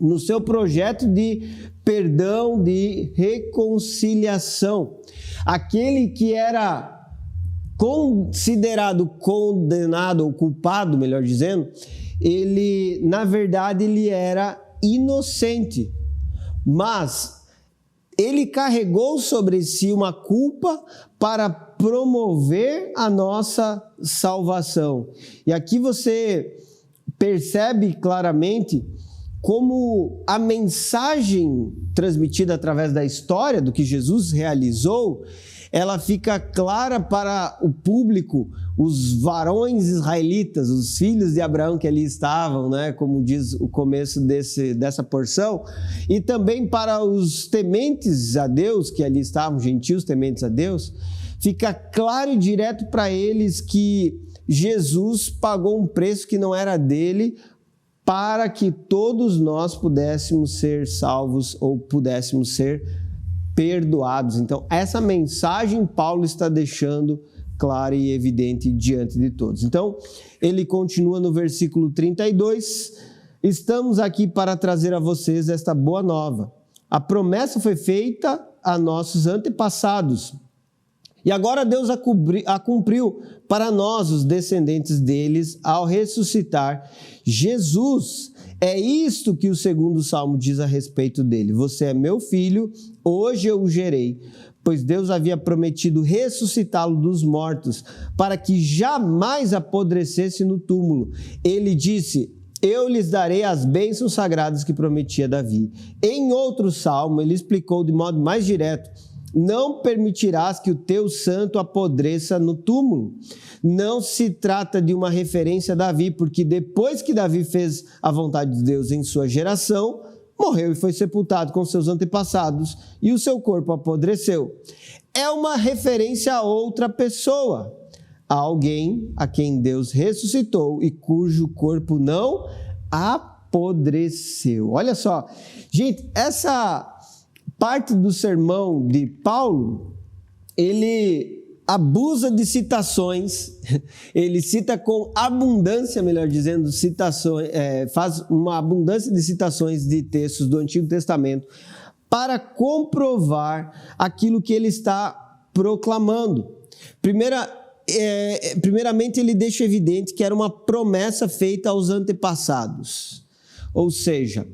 no seu projeto de perdão, de reconciliação. Aquele que era considerado condenado ou culpado, melhor dizendo, ele, na verdade, ele era inocente, mas ele carregou sobre si uma culpa para promover a nossa salvação. E aqui você percebe claramente como a mensagem transmitida através da história do que Jesus realizou, ela fica clara para o público, os varões israelitas, os filhos de Abraão que ali estavam, né, como diz o começo dessa porção, e também para os tementes a Deus que ali estavam, gentios tementes a Deus, fica claro e direto para eles que Jesus pagou um preço que não era dele, para que todos nós pudéssemos ser salvos ou pudéssemos ser perdoados. Então, essa mensagem Paulo está deixando clara e evidente diante de todos. Então, ele continua no versículo 32, estamos aqui para trazer a vocês esta boa nova. A promessa foi feita a nossos antepassados, e agora Deus a cumpriu para nós, os descendentes deles, ao ressuscitar Jesus. É isto que o segundo salmo diz a respeito dele. Você é meu filho, hoje eu o gerei. Pois Deus havia prometido ressuscitá-lo dos mortos, para que jamais apodrecesse no túmulo. Ele disse, eu lhes darei as bênçãos sagradas que prometia Davi. Em outro salmo, ele explicou de modo mais direto, não permitirás que o teu santo apodreça no túmulo. Não se trata de uma referência a Davi, porque depois que Davi fez a vontade de Deus em sua geração, morreu e foi sepultado com seus antepassados, e o seu corpo apodreceu. É uma referência a outra pessoa, a alguém a quem Deus ressuscitou e cujo corpo não apodreceu. Olha só, gente, essa parte do sermão de Paulo, ele abusa de citações, ele cita com abundância, melhor dizendo, citações, faz uma abundância de citações de textos do Antigo Testamento para comprovar aquilo que ele está proclamando. Primeiramente, ele deixa evidente que era uma promessa feita aos antepassados, ou seja,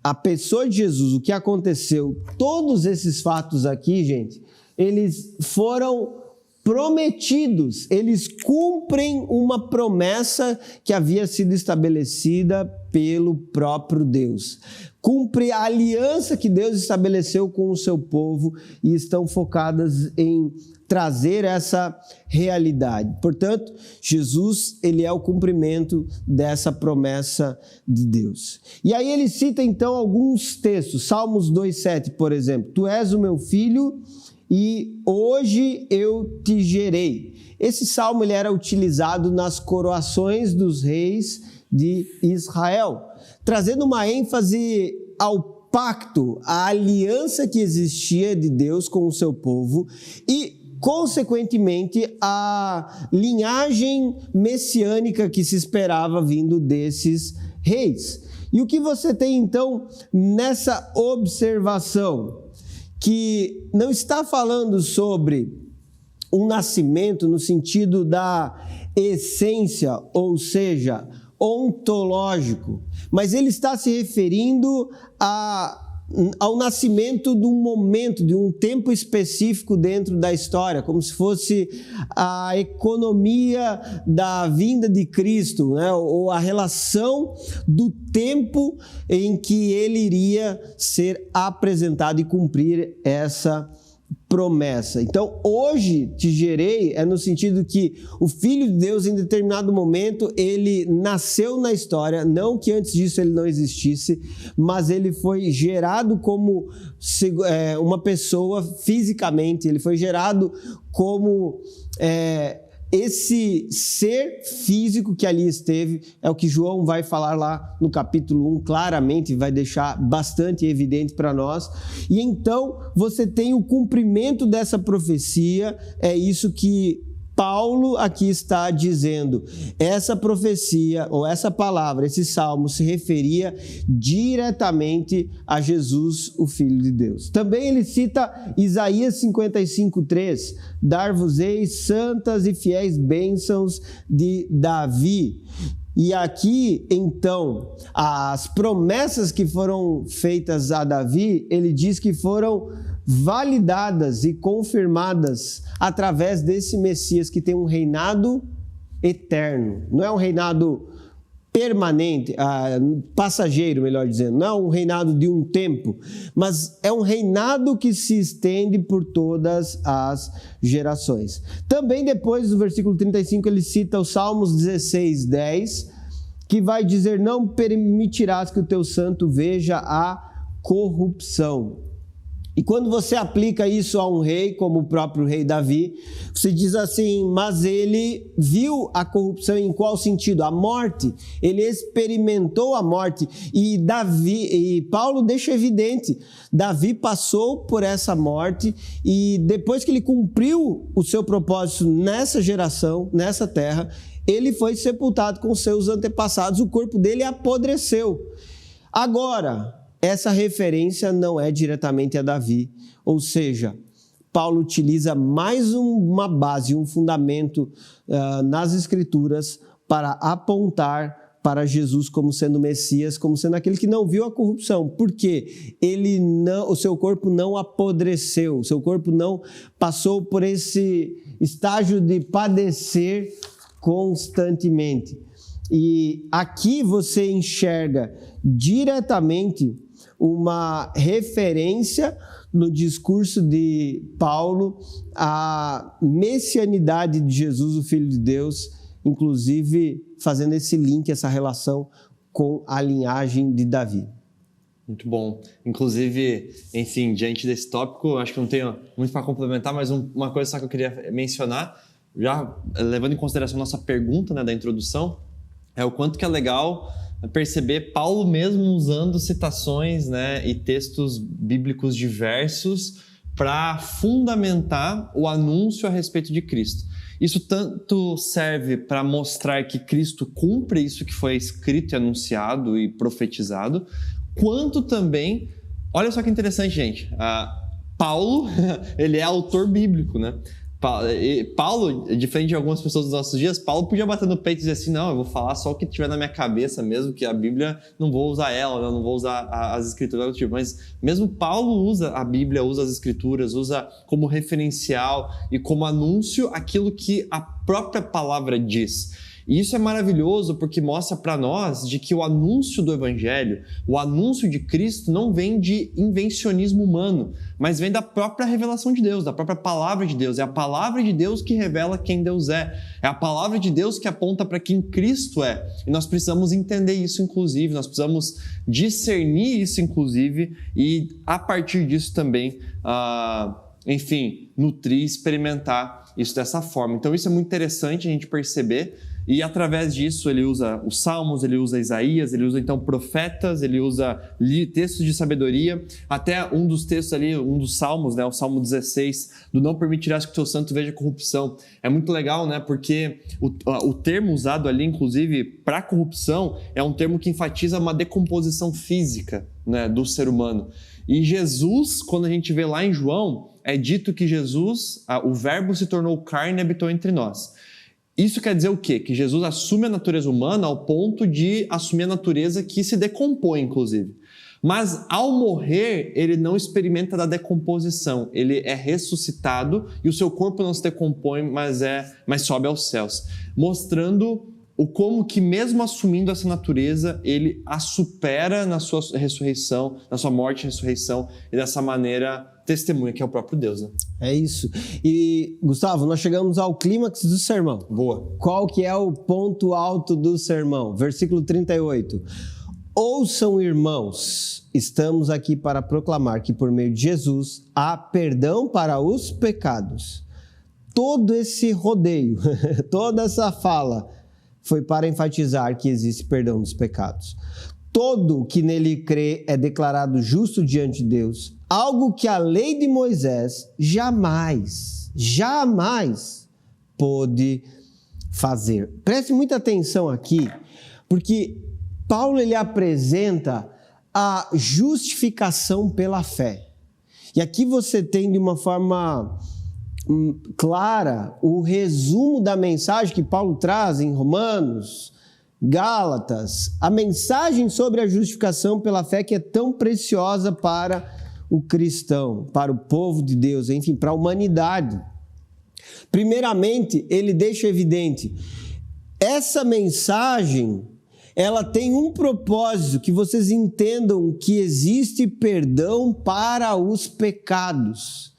a pessoa de Jesus, o que aconteceu, todos esses fatos aqui, gente, eles foram prometidos, eles cumprem uma promessa que havia sido estabelecida pelo próprio Deus. Cumpre a aliança que Deus estabeleceu com o seu povo e estão focadas em trazer essa realidade. Portanto, Jesus, ele é o cumprimento dessa promessa de Deus. E aí ele cita então alguns textos, Salmos 2:7, por exemplo, tu és o meu filho e hoje eu te gerei. Esse salmo ele era utilizado nas coroações dos reis de Israel, trazendo uma ênfase ao pacto, à aliança que existia de Deus com o seu povo e consequentemente, a linhagem messiânica que se esperava vindo desses reis. E o que você tem, então, nessa observação? Que não está falando sobre um nascimento no sentido da essência, ou seja, ontológico, mas ele está se referindo ao nascimento de um momento, de um tempo específico dentro da história, como se fosse a economia da vinda de Cristo, né? Ou a relação do tempo em que ele iria ser apresentado e cumprir essa promessa. Então, hoje te gerei é no sentido que o Filho de Deus, em determinado momento, ele nasceu na história, não que antes disso ele não existisse, mas ele foi gerado como uma pessoa fisicamente, ele foi gerado como esse ser físico que ali esteve é o que João vai falar lá no capítulo 1, claramente vai deixar bastante evidente para nós. E então você tem o cumprimento dessa profecia, é isso que Paulo aqui está dizendo. Essa profecia, ou essa palavra, esse salmo se referia diretamente a Jesus, o Filho de Deus. Também ele cita Isaías 55:3, dar-vos-ei santas e fiéis bênçãos de Davi. E aqui, então, as promessas que foram feitas a Davi, ele diz que foram validadas e confirmadas através desse Messias que tem um reinado eterno. Não é um reinado permanente, passageiro, melhor dizendo. Não é um reinado de um tempo, mas é um reinado que se estende por todas as gerações. Também depois do versículo 35 ele cita o Salmos 16:10, que vai dizer: não permitirás que o teu santo veja a corrupção. E quando você aplica isso a um rei, como o próprio rei Davi, você diz assim: mas ele viu a corrupção em qual sentido? A morte. Ele experimentou a morte. E Paulo deixa evidente, Davi passou por essa morte e depois que ele cumpriu o seu propósito nessa geração, nessa terra, ele foi sepultado com seus antepassados, o corpo dele apodreceu. Agora, essa referência não é diretamente a Davi, ou seja, Paulo utiliza mais uma base, um fundamento nas Escrituras para apontar para Jesus como sendo Messias, como sendo aquele que não viu a corrupção, porque o seu corpo não apodreceu, o seu corpo não passou por esse estágio de padecer constantemente. E aqui você enxerga diretamente uma referência no discurso de Paulo à messianidade de Jesus, o Filho de Deus, inclusive fazendo esse link, essa relação com a linhagem de Davi. Muito bom. Inclusive, enfim, diante desse tópico, acho que não tenho muito para complementar, mas uma coisa só que eu queria mencionar, já levando em consideração a nossa pergunta, né, da introdução, é o quanto que é legal perceber Paulo mesmo usando citações, né, e textos bíblicos diversos para fundamentar o anúncio a respeito de Cristo. Isso tanto serve para mostrar que Cristo cumpre isso que foi escrito e anunciado e profetizado, quanto também, olha só que interessante, gente, Paulo, ele é autor bíblico, né? Paulo, diferente de algumas pessoas dos nossos dias, Paulo podia bater no peito e dizer assim: não, eu vou falar só o que tiver na minha cabeça mesmo, que a Bíblia, não vou usar ela, não vou usar as escrituras, mas mesmo Paulo usa a Bíblia, usa as escrituras, usa como referencial e como anúncio aquilo que a própria palavra diz. E isso é maravilhoso porque mostra para nós de que o anúncio do Evangelho, o anúncio de Cristo não vem de invencionismo humano, mas vem da própria revelação de Deus, da própria palavra de Deus. É a palavra de Deus que revela quem Deus é. É a palavra de Deus que aponta para quem Cristo é. E nós precisamos entender isso, inclusive, nós precisamos discernir isso, inclusive, e a partir disso também, enfim, nutrir, experimentar isso dessa forma. Então isso é muito interessante a gente perceber. E através disso ele usa os Salmos, ele usa Isaías, ele usa então profetas, ele usa textos de sabedoria, até um dos textos ali, um dos Salmos, né, o Salmo 16, do não permitirás que o teu santo veja corrupção. É muito legal, né, porque o termo usado ali, inclusive, para corrupção, é um termo que enfatiza uma decomposição física, né, do ser humano. E Jesus, quando a gente vê lá em João, é dito que Jesus, o verbo se tornou carne e habitou entre nós. Isso quer dizer o quê? Que Jesus assume a natureza humana ao ponto de assumir a natureza que se decompõe, inclusive. Mas ao morrer, ele não experimenta da decomposição. Ele é ressuscitado e o seu corpo não se decompõe, mas sobe aos céus. Mostrando como que mesmo assumindo essa natureza, ele a supera na sua ressurreição, na sua morte e ressurreição, e dessa maneira testemunha que é o próprio Deus, né? É isso. E, Gustavo, nós chegamos ao clímax do sermão. Boa. Qual que é o ponto alto do sermão? Versículo 38. Ouçam, irmãos, estamos aqui para proclamar que por meio de Jesus há perdão para os pecados. todo esse rodeio, toda essa fala foi para enfatizar que existe perdão dos pecados. Todo que nele crê é declarado justo diante de Deus, algo que a lei de Moisés jamais pôde fazer. Preste muita atenção aqui, porque Paulo ele apresenta a justificação pela fé. E aqui você tem de uma forma clara o resumo da mensagem que Paulo traz em Romanos, Gálatas, a mensagem sobre a justificação pela fé que é tão preciosa para o cristão, para o povo de Deus, enfim, para a humanidade. Primeiramente, ele deixa evidente, essa mensagem, ela tem um propósito, que vocês entendam que existe perdão para os pecados.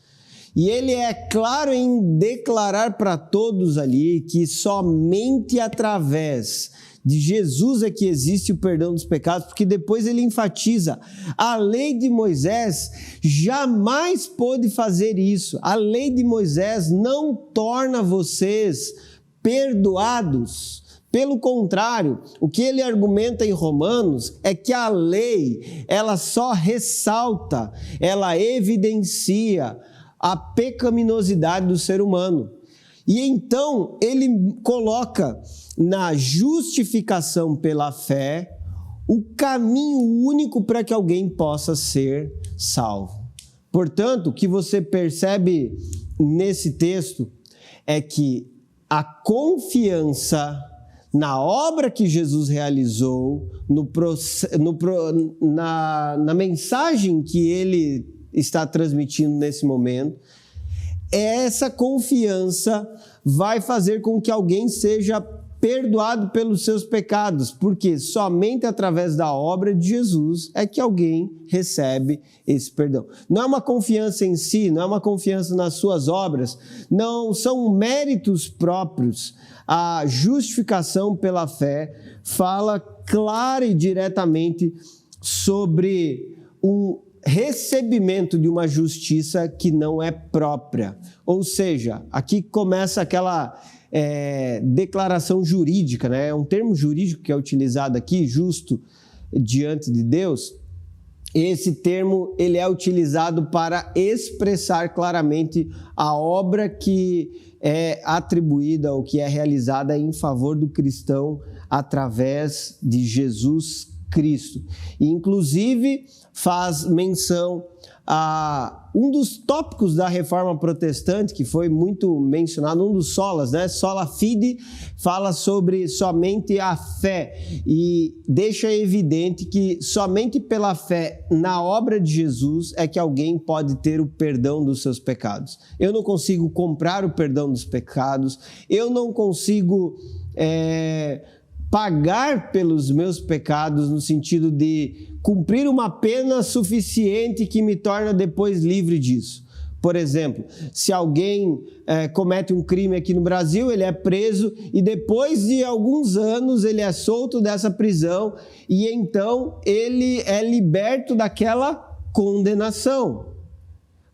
E ele é claro em declarar para todos ali que somente através de Jesus é que existe o perdão dos pecados, porque depois ele enfatiza, a lei de Moisés jamais pôde fazer isso. A lei de Moisés não torna vocês perdoados. Pelo contrário, o que ele argumenta em Romanos é que a lei, ela só ressalta, ela evidencia a pecaminosidade do ser humano. E então ele coloca na justificação pela fé o caminho único para que alguém possa ser salvo. Portanto, o que você percebe nesse texto é que a confiança na obra que Jesus realizou, na mensagem que ele está transmitindo nesse momento, essa confiança vai fazer com que alguém seja perdoado pelos seus pecados, porque somente através da obra de Jesus é que alguém recebe esse perdão. Não é uma confiança em si, não é uma confiança nas suas obras, não são méritos próprios. A justificação pela fé fala clara e diretamente sobre um recebimento de uma justiça que não é própria. Ou seja, aqui começa aquela declaração jurídica, né? É um termo jurídico que é utilizado aqui, justo diante de Deus. Esse termo ele é utilizado para expressar claramente a obra que é atribuída ou que é realizada em favor do cristão através de Jesus Cristo. E, inclusive, faz menção a um dos tópicos da Reforma Protestante, que foi muito mencionado, um dos solas, né? Sola fide, fala sobre somente a fé e deixa evidente que somente pela fé na obra de Jesus é que alguém pode ter o perdão dos seus pecados. Eu não consigo comprar o perdão dos pecados, eu não consigo pagar pelos meus pecados no sentido de cumprir uma pena suficiente que me torna depois livre disso. Por exemplo, se alguém comete um crime aqui no Brasil, ele é preso e depois de alguns anos ele é solto dessa prisão e então ele é liberto daquela condenação,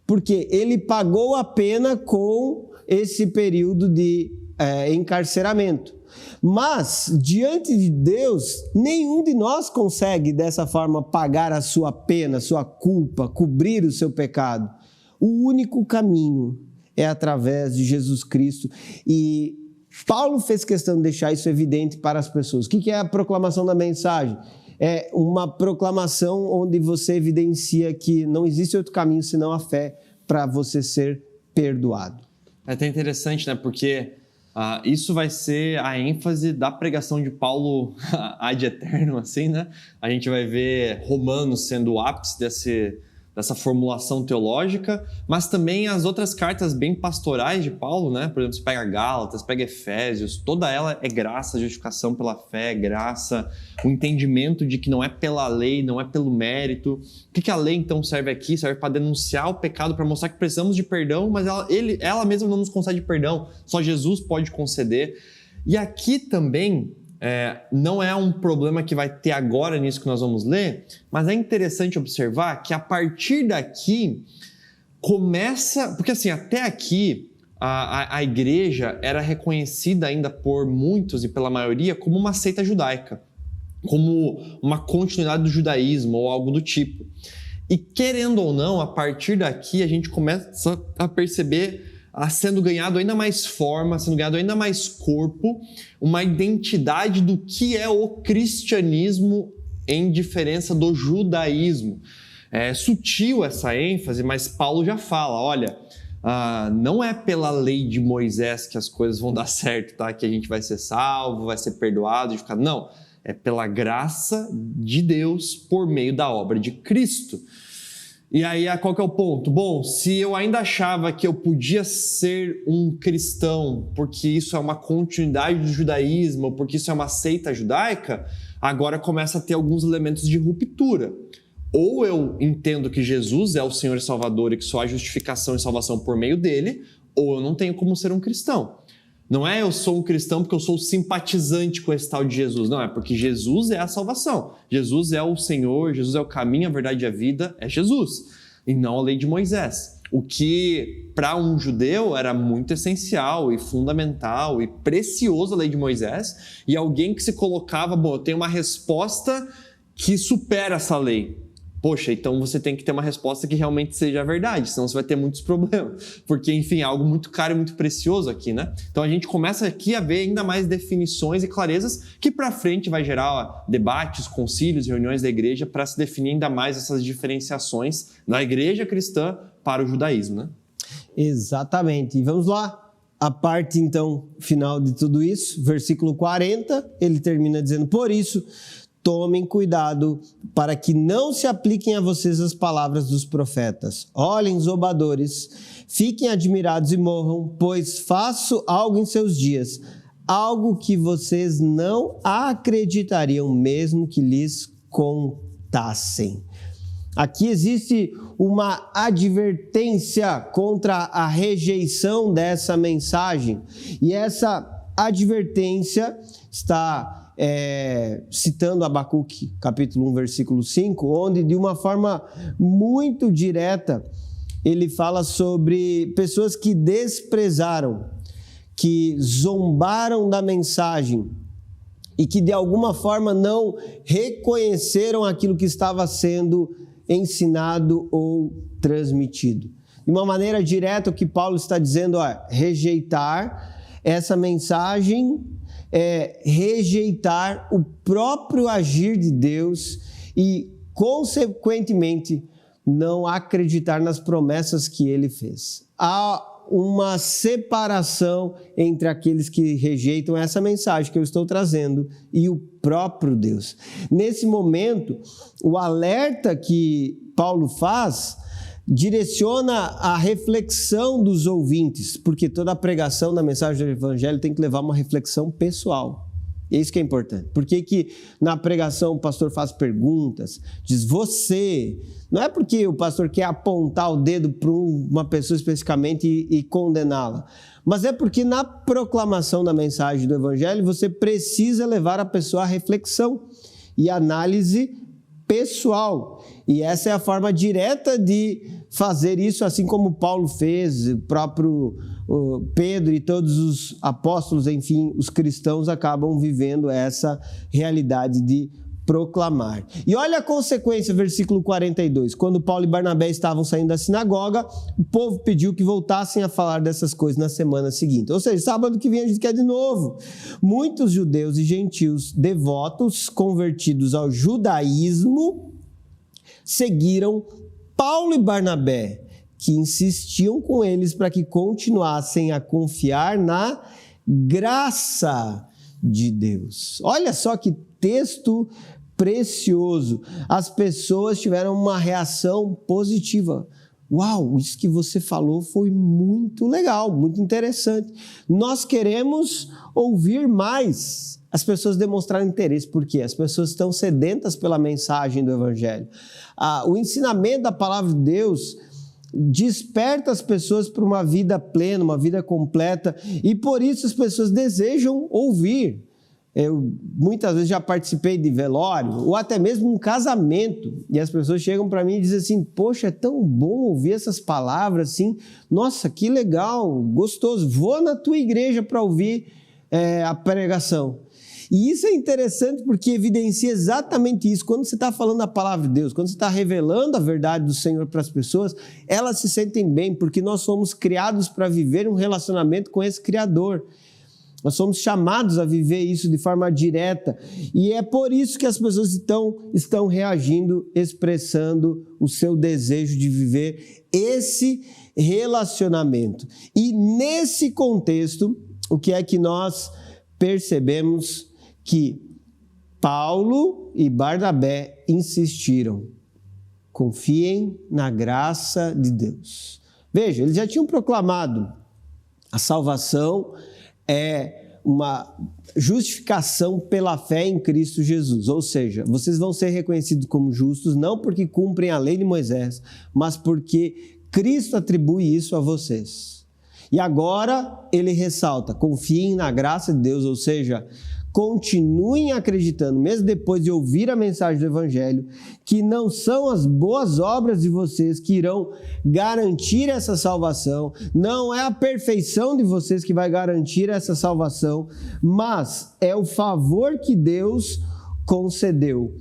porque ele pagou a pena com esse período de encarceramento. Mas, diante de Deus, nenhum de nós consegue dessa forma pagar a sua pena, a sua culpa, cobrir o seu pecado. O único caminho é através de Jesus Cristo. E Paulo fez questão de deixar isso evidente para as pessoas. O que é a proclamação da mensagem? É uma proclamação onde você evidencia que não existe outro caminho senão a fé para você ser perdoado. É até interessante, né? Porque isso vai ser a ênfase da pregação de Paulo ad eternum, assim, né? A gente vai ver Romanos sendo o ápice dessa formulação teológica, mas também as outras cartas bem pastorais de Paulo, né? Por exemplo, você pega Gálatas, pega Efésios, toda ela é graça, justificação pela fé, graça, o entendimento de que não é pela lei, não é pelo mérito. O que a lei então serve aqui? Serve para denunciar o pecado, para mostrar que precisamos de perdão, mas ela mesma não nos concede perdão, só Jesus pode conceder. E aqui também não é um problema que vai ter agora nisso que nós vamos ler, mas é interessante observar que a partir daqui começa... Porque assim, até aqui, a igreja era reconhecida ainda por muitos e pela maioria como uma seita judaica, como uma continuidade do judaísmo ou algo do tipo. E querendo ou não, a partir daqui a gente começa a perceber sendo ganhado ainda mais forma, sendo ganhado ainda mais corpo, uma identidade do que é o cristianismo em diferença do judaísmo. É sutil essa ênfase, mas Paulo já fala, olha, não é pela lei de Moisés que as coisas vão dar certo, tá? Que a gente vai ser salvo, vai ser perdoado, não, é pela graça de Deus por meio da obra de Cristo. E aí, qual que é o ponto? Bom, se eu ainda achava que eu podia ser um cristão porque isso é uma continuidade do judaísmo, porque isso é uma seita judaica, agora começa a ter alguns elementos de ruptura. Ou eu entendo que Jesus é o Senhor e Salvador e que só há justificação e salvação por meio dele, ou eu não tenho como ser um cristão. Não é eu sou um cristão porque eu sou simpatizante com esse tal de Jesus. Não, é porque Jesus é a salvação. Jesus é o Senhor, Jesus é o caminho, a verdade e a vida, é Jesus. E não a lei de Moisés. O que para um judeu era muito essencial e fundamental e precioso a lei de Moisés. E alguém que se colocava, bom, eu tenho uma resposta que supera essa lei. Poxa, então você tem que ter uma resposta que realmente seja a verdade, senão você vai ter muitos problemas. Porque, enfim, é algo muito caro e muito precioso aqui, né? Então a gente começa aqui a ver ainda mais definições e clarezas que para frente vai gerar debates, concílios, reuniões da igreja para se definir ainda mais essas diferenciações da igreja cristã para o judaísmo, né? Exatamente. E vamos lá. A parte, então, final de tudo isso, versículo 40, ele termina dizendo, por isso, tomem cuidado para que não se apliquem a vocês as palavras dos profetas. Olhem, zombadores, fiquem admirados e morram, pois faço algo em seus dias, algo que vocês não acreditariam mesmo que lhes contassem. Aqui existe uma advertência contra a rejeição dessa mensagem. E essa advertência está citando Abacuque, capítulo 1, versículo 5, onde de uma forma muito direta ele fala sobre pessoas que desprezaram, que zombaram da mensagem e que de alguma forma não reconheceram aquilo que estava sendo ensinado ou transmitido. De uma maneira direta, o que Paulo está dizendo é rejeitar essa mensagem, rejeitar o próprio agir de Deus e, consequentemente, não acreditar nas promessas que ele fez. Há uma separação entre aqueles que rejeitam essa mensagem que eu estou trazendo e o próprio Deus. Nesse momento, o alerta que Paulo faz direciona a reflexão dos ouvintes, porque toda a pregação da mensagem do evangelho tem que levar uma reflexão pessoal. É isso que é importante. Por que na pregação o pastor faz perguntas, diz você? Não é porque o pastor quer apontar o dedo para uma pessoa especificamente e condená-la, mas é porque na proclamação da mensagem do evangelho você precisa levar a pessoa à reflexão e análise pessoal. E essa é a forma direta de fazer isso, assim como Paulo fez, o próprio Pedro e todos os apóstolos, enfim, os cristãos acabam vivendo essa realidade de proclamar. E olha a consequência, versículo 42. Quando Paulo e Barnabé estavam saindo da sinagoga, o povo pediu que voltassem a falar dessas coisas na semana seguinte. Ou seja, sábado que vem a gente quer de novo. Muitos judeus e gentios devotos, convertidos ao judaísmo, seguiram Paulo e Barnabé, que insistiam com eles para que continuassem a confiar na graça de Deus. Olha só que texto precioso. As pessoas tiveram uma reação positiva. Uau, isso que você falou foi muito legal, muito interessante. Nós queremos ouvir mais. As pessoas demonstraram interesse, por quê? As pessoas estão sedentas pela mensagem do evangelho. O ensinamento da palavra de Deus desperta as pessoas para uma vida plena, uma vida completa, e por isso as pessoas desejam ouvir. Eu muitas vezes já participei de velório ou até mesmo um casamento e as pessoas chegam para mim e dizem assim, poxa, é tão bom ouvir essas palavras assim, nossa, que legal, gostoso, vou na tua igreja para ouvir a pregação. E isso é interessante porque evidencia exatamente isso. Quando você está falando a palavra de Deus, quando você está revelando a verdade do Senhor para as pessoas, elas se sentem bem porque nós somos criados para viver um relacionamento com esse Criador. Nós somos chamados a viver isso de forma direta e é por isso que as pessoas estão reagindo, expressando o seu desejo de viver esse relacionamento. E nesse contexto, o que é que nós percebemos? Que Paulo e Barnabé insistiram, confiem na graça de Deus. Veja, eles já tinham proclamado a salvação é uma justificação pela fé em Cristo Jesus. Ou seja, vocês vão ser reconhecidos como justos não porque cumprem a lei de Moisés, mas porque Cristo atribui isso a vocês. E agora ele ressalta, confiem na graça de Deus, ou seja, continuem acreditando, mesmo depois de ouvir a mensagem do Evangelho, que não são as boas obras de vocês que irão garantir essa salvação, não é a perfeição de vocês que vai garantir essa salvação, mas é o favor que Deus concedeu.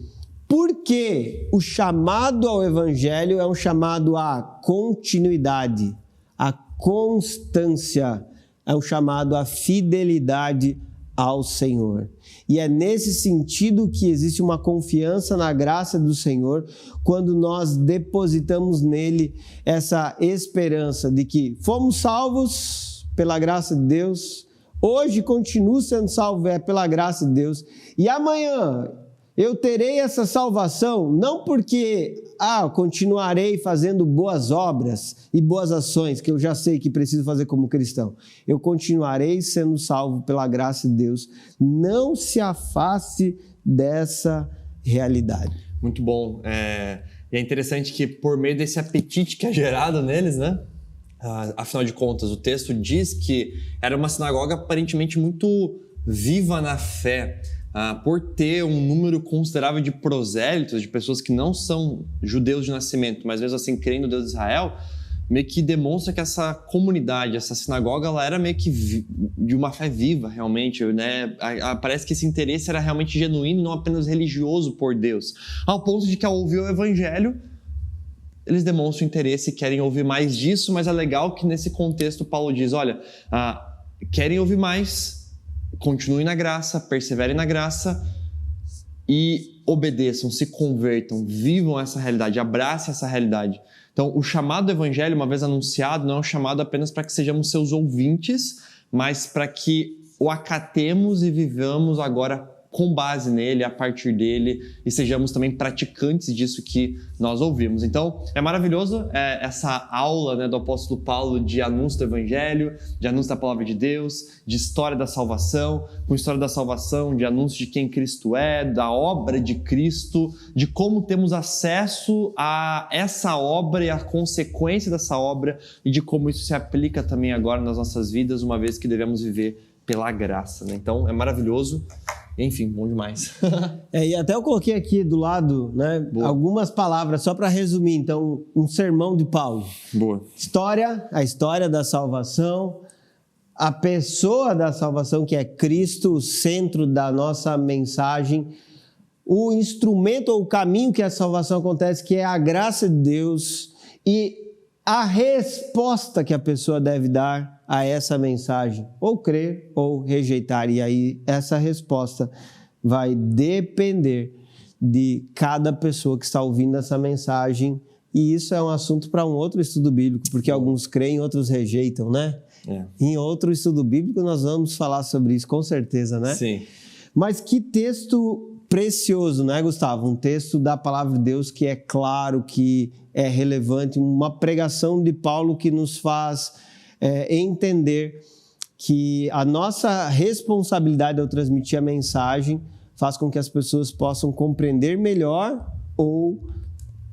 Porque o chamado ao Evangelho é um chamado à continuidade, à constância, é um chamado à fidelidade ao Senhor. E é nesse sentido que existe uma confiança na graça do Senhor quando nós depositamos nele essa esperança de que fomos salvos pela graça de Deus, hoje continuo sendo salvo pela graça de Deus e amanhã eu terei essa salvação não porque continuarei fazendo boas obras e boas ações que eu já sei que preciso fazer como cristão. Eu continuarei sendo salvo pela graça de Deus. Não se afaste dessa realidade. Muito bom. E é interessante que por meio desse apetite que é gerado neles, né? Afinal de contas, o texto diz que era uma sinagoga aparentemente muito viva na fé. Por ter um número considerável de prosélitos, de pessoas que não são judeus de nascimento, mas mesmo assim creem no Deus de Israel, meio que demonstra que essa comunidade, essa sinagoga, ela era meio que de uma fé viva, realmente, né? Parece que esse interesse era realmente genuíno e não apenas religioso por Deus. Ao ponto de que ao ouvir o Evangelho, eles demonstram interesse e querem ouvir mais disso, mas é legal que nesse contexto Paulo diz, olha, querem ouvir mais, continuem na graça, perseverem na graça e obedeçam, se convertam, vivam essa realidade, abracem essa realidade. Então, o chamado do Evangelho, uma vez anunciado, não é um chamado apenas para que sejamos seus ouvintes, mas para que o acatemos e vivamos agora com base nele, a partir dele, e sejamos também praticantes disso que nós ouvimos. Então, é maravilhoso essa aula, né, do apóstolo Paulo de anúncio do Evangelho, de anúncio da palavra de Deus, de história da salvação, com história da salvação, de anúncio de quem Cristo é, da obra de Cristo, de como temos acesso a essa obra e a consequência dessa obra, e de como isso se aplica também agora nas nossas vidas, uma vez que devemos viver pela graça, né? Então, é maravilhoso. Enfim, bom demais. E até eu coloquei aqui do lado, né, algumas palavras só para resumir. Então, um sermão de Paulo. Boa. A história da salvação, a pessoa da salvação, que é Cristo, o centro da nossa mensagem, o instrumento ou o caminho que a salvação acontece, que é a graça de Deus, e a resposta que a pessoa deve dar a essa mensagem, ou crer ou rejeitar. E aí essa resposta vai depender de cada pessoa que está ouvindo essa mensagem, e isso é um assunto para um outro estudo bíblico, porque alguns creem, outros rejeitam, né? Em outro estudo bíblico nós vamos falar sobre isso, com certeza, né? Sim. Mas que texto precioso, né, Gustavo? Um texto da palavra de Deus que é claro, que é relevante, uma pregação de Paulo que nos faz entender que a nossa responsabilidade ao transmitir a mensagem faz com que as pessoas possam compreender melhor ou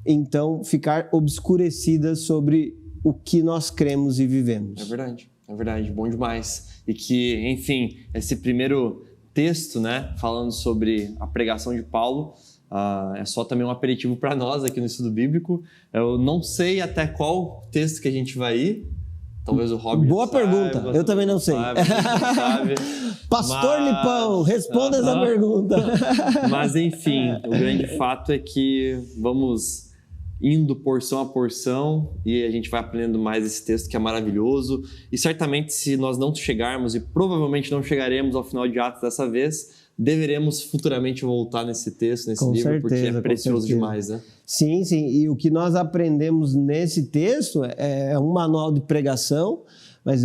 então ficar obscurecidas sobre o que nós cremos e vivemos. É verdade, bom demais. E que, enfim, esse primeiro texto, né, falando sobre a pregação de Paulo, é só também um aperitivo para nós aqui no estudo bíblico. Eu não sei até qual texto que a gente vai ir. Talvez o Robin Boa pergunta, saiba, eu também não sei. Sabe. Pastor Lipão, responda essa pergunta. Mas enfim, o grande fato é que vamos indo porção a porção e a gente vai aprendendo mais esse texto que é maravilhoso. E certamente, se nós não chegarmos, e provavelmente não chegaremos ao final de Atos dessa vez, deveremos futuramente voltar nesse texto, nesse Com livro, certeza, porque é precioso demais, né? Sim, sim. E o que nós aprendemos nesse texto é um manual de pregação, mas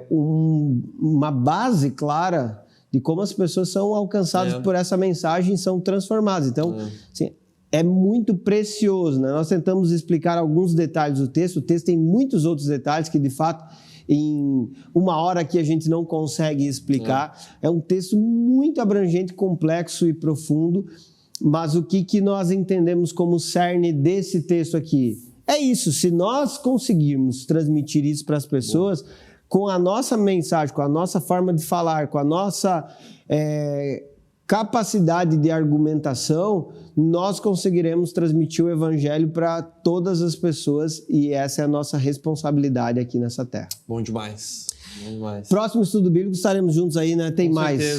uma base clara de como as pessoas são alcançadas por essa mensagem e são transformadas. Então, assim, é muito precioso, né? Nós tentamos explicar alguns detalhes do texto. O texto tem muitos outros detalhes que, de fato, em uma hora que a gente não consegue explicar. É um texto muito abrangente, complexo e profundo, mas o que nós entendemos como cerne desse texto aqui? É isso, se nós conseguirmos transmitir isso para as pessoas, com a nossa mensagem, com a nossa forma de falar, com a nossa capacidade de argumentação, nós conseguiremos transmitir o evangelho para todas as pessoas e essa é a nossa responsabilidade aqui nessa terra. Bom demais. Bom demais. Próximo estudo bíblico estaremos juntos aí, né? Tem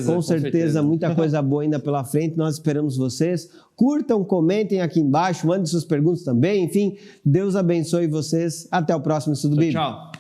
com certeza, muita coisa boa ainda pela frente. Nós esperamos vocês. Curtam, comentem aqui embaixo, mandem suas perguntas também. Enfim, Deus abençoe vocês. Até o próximo estudo bíblico. Tchau.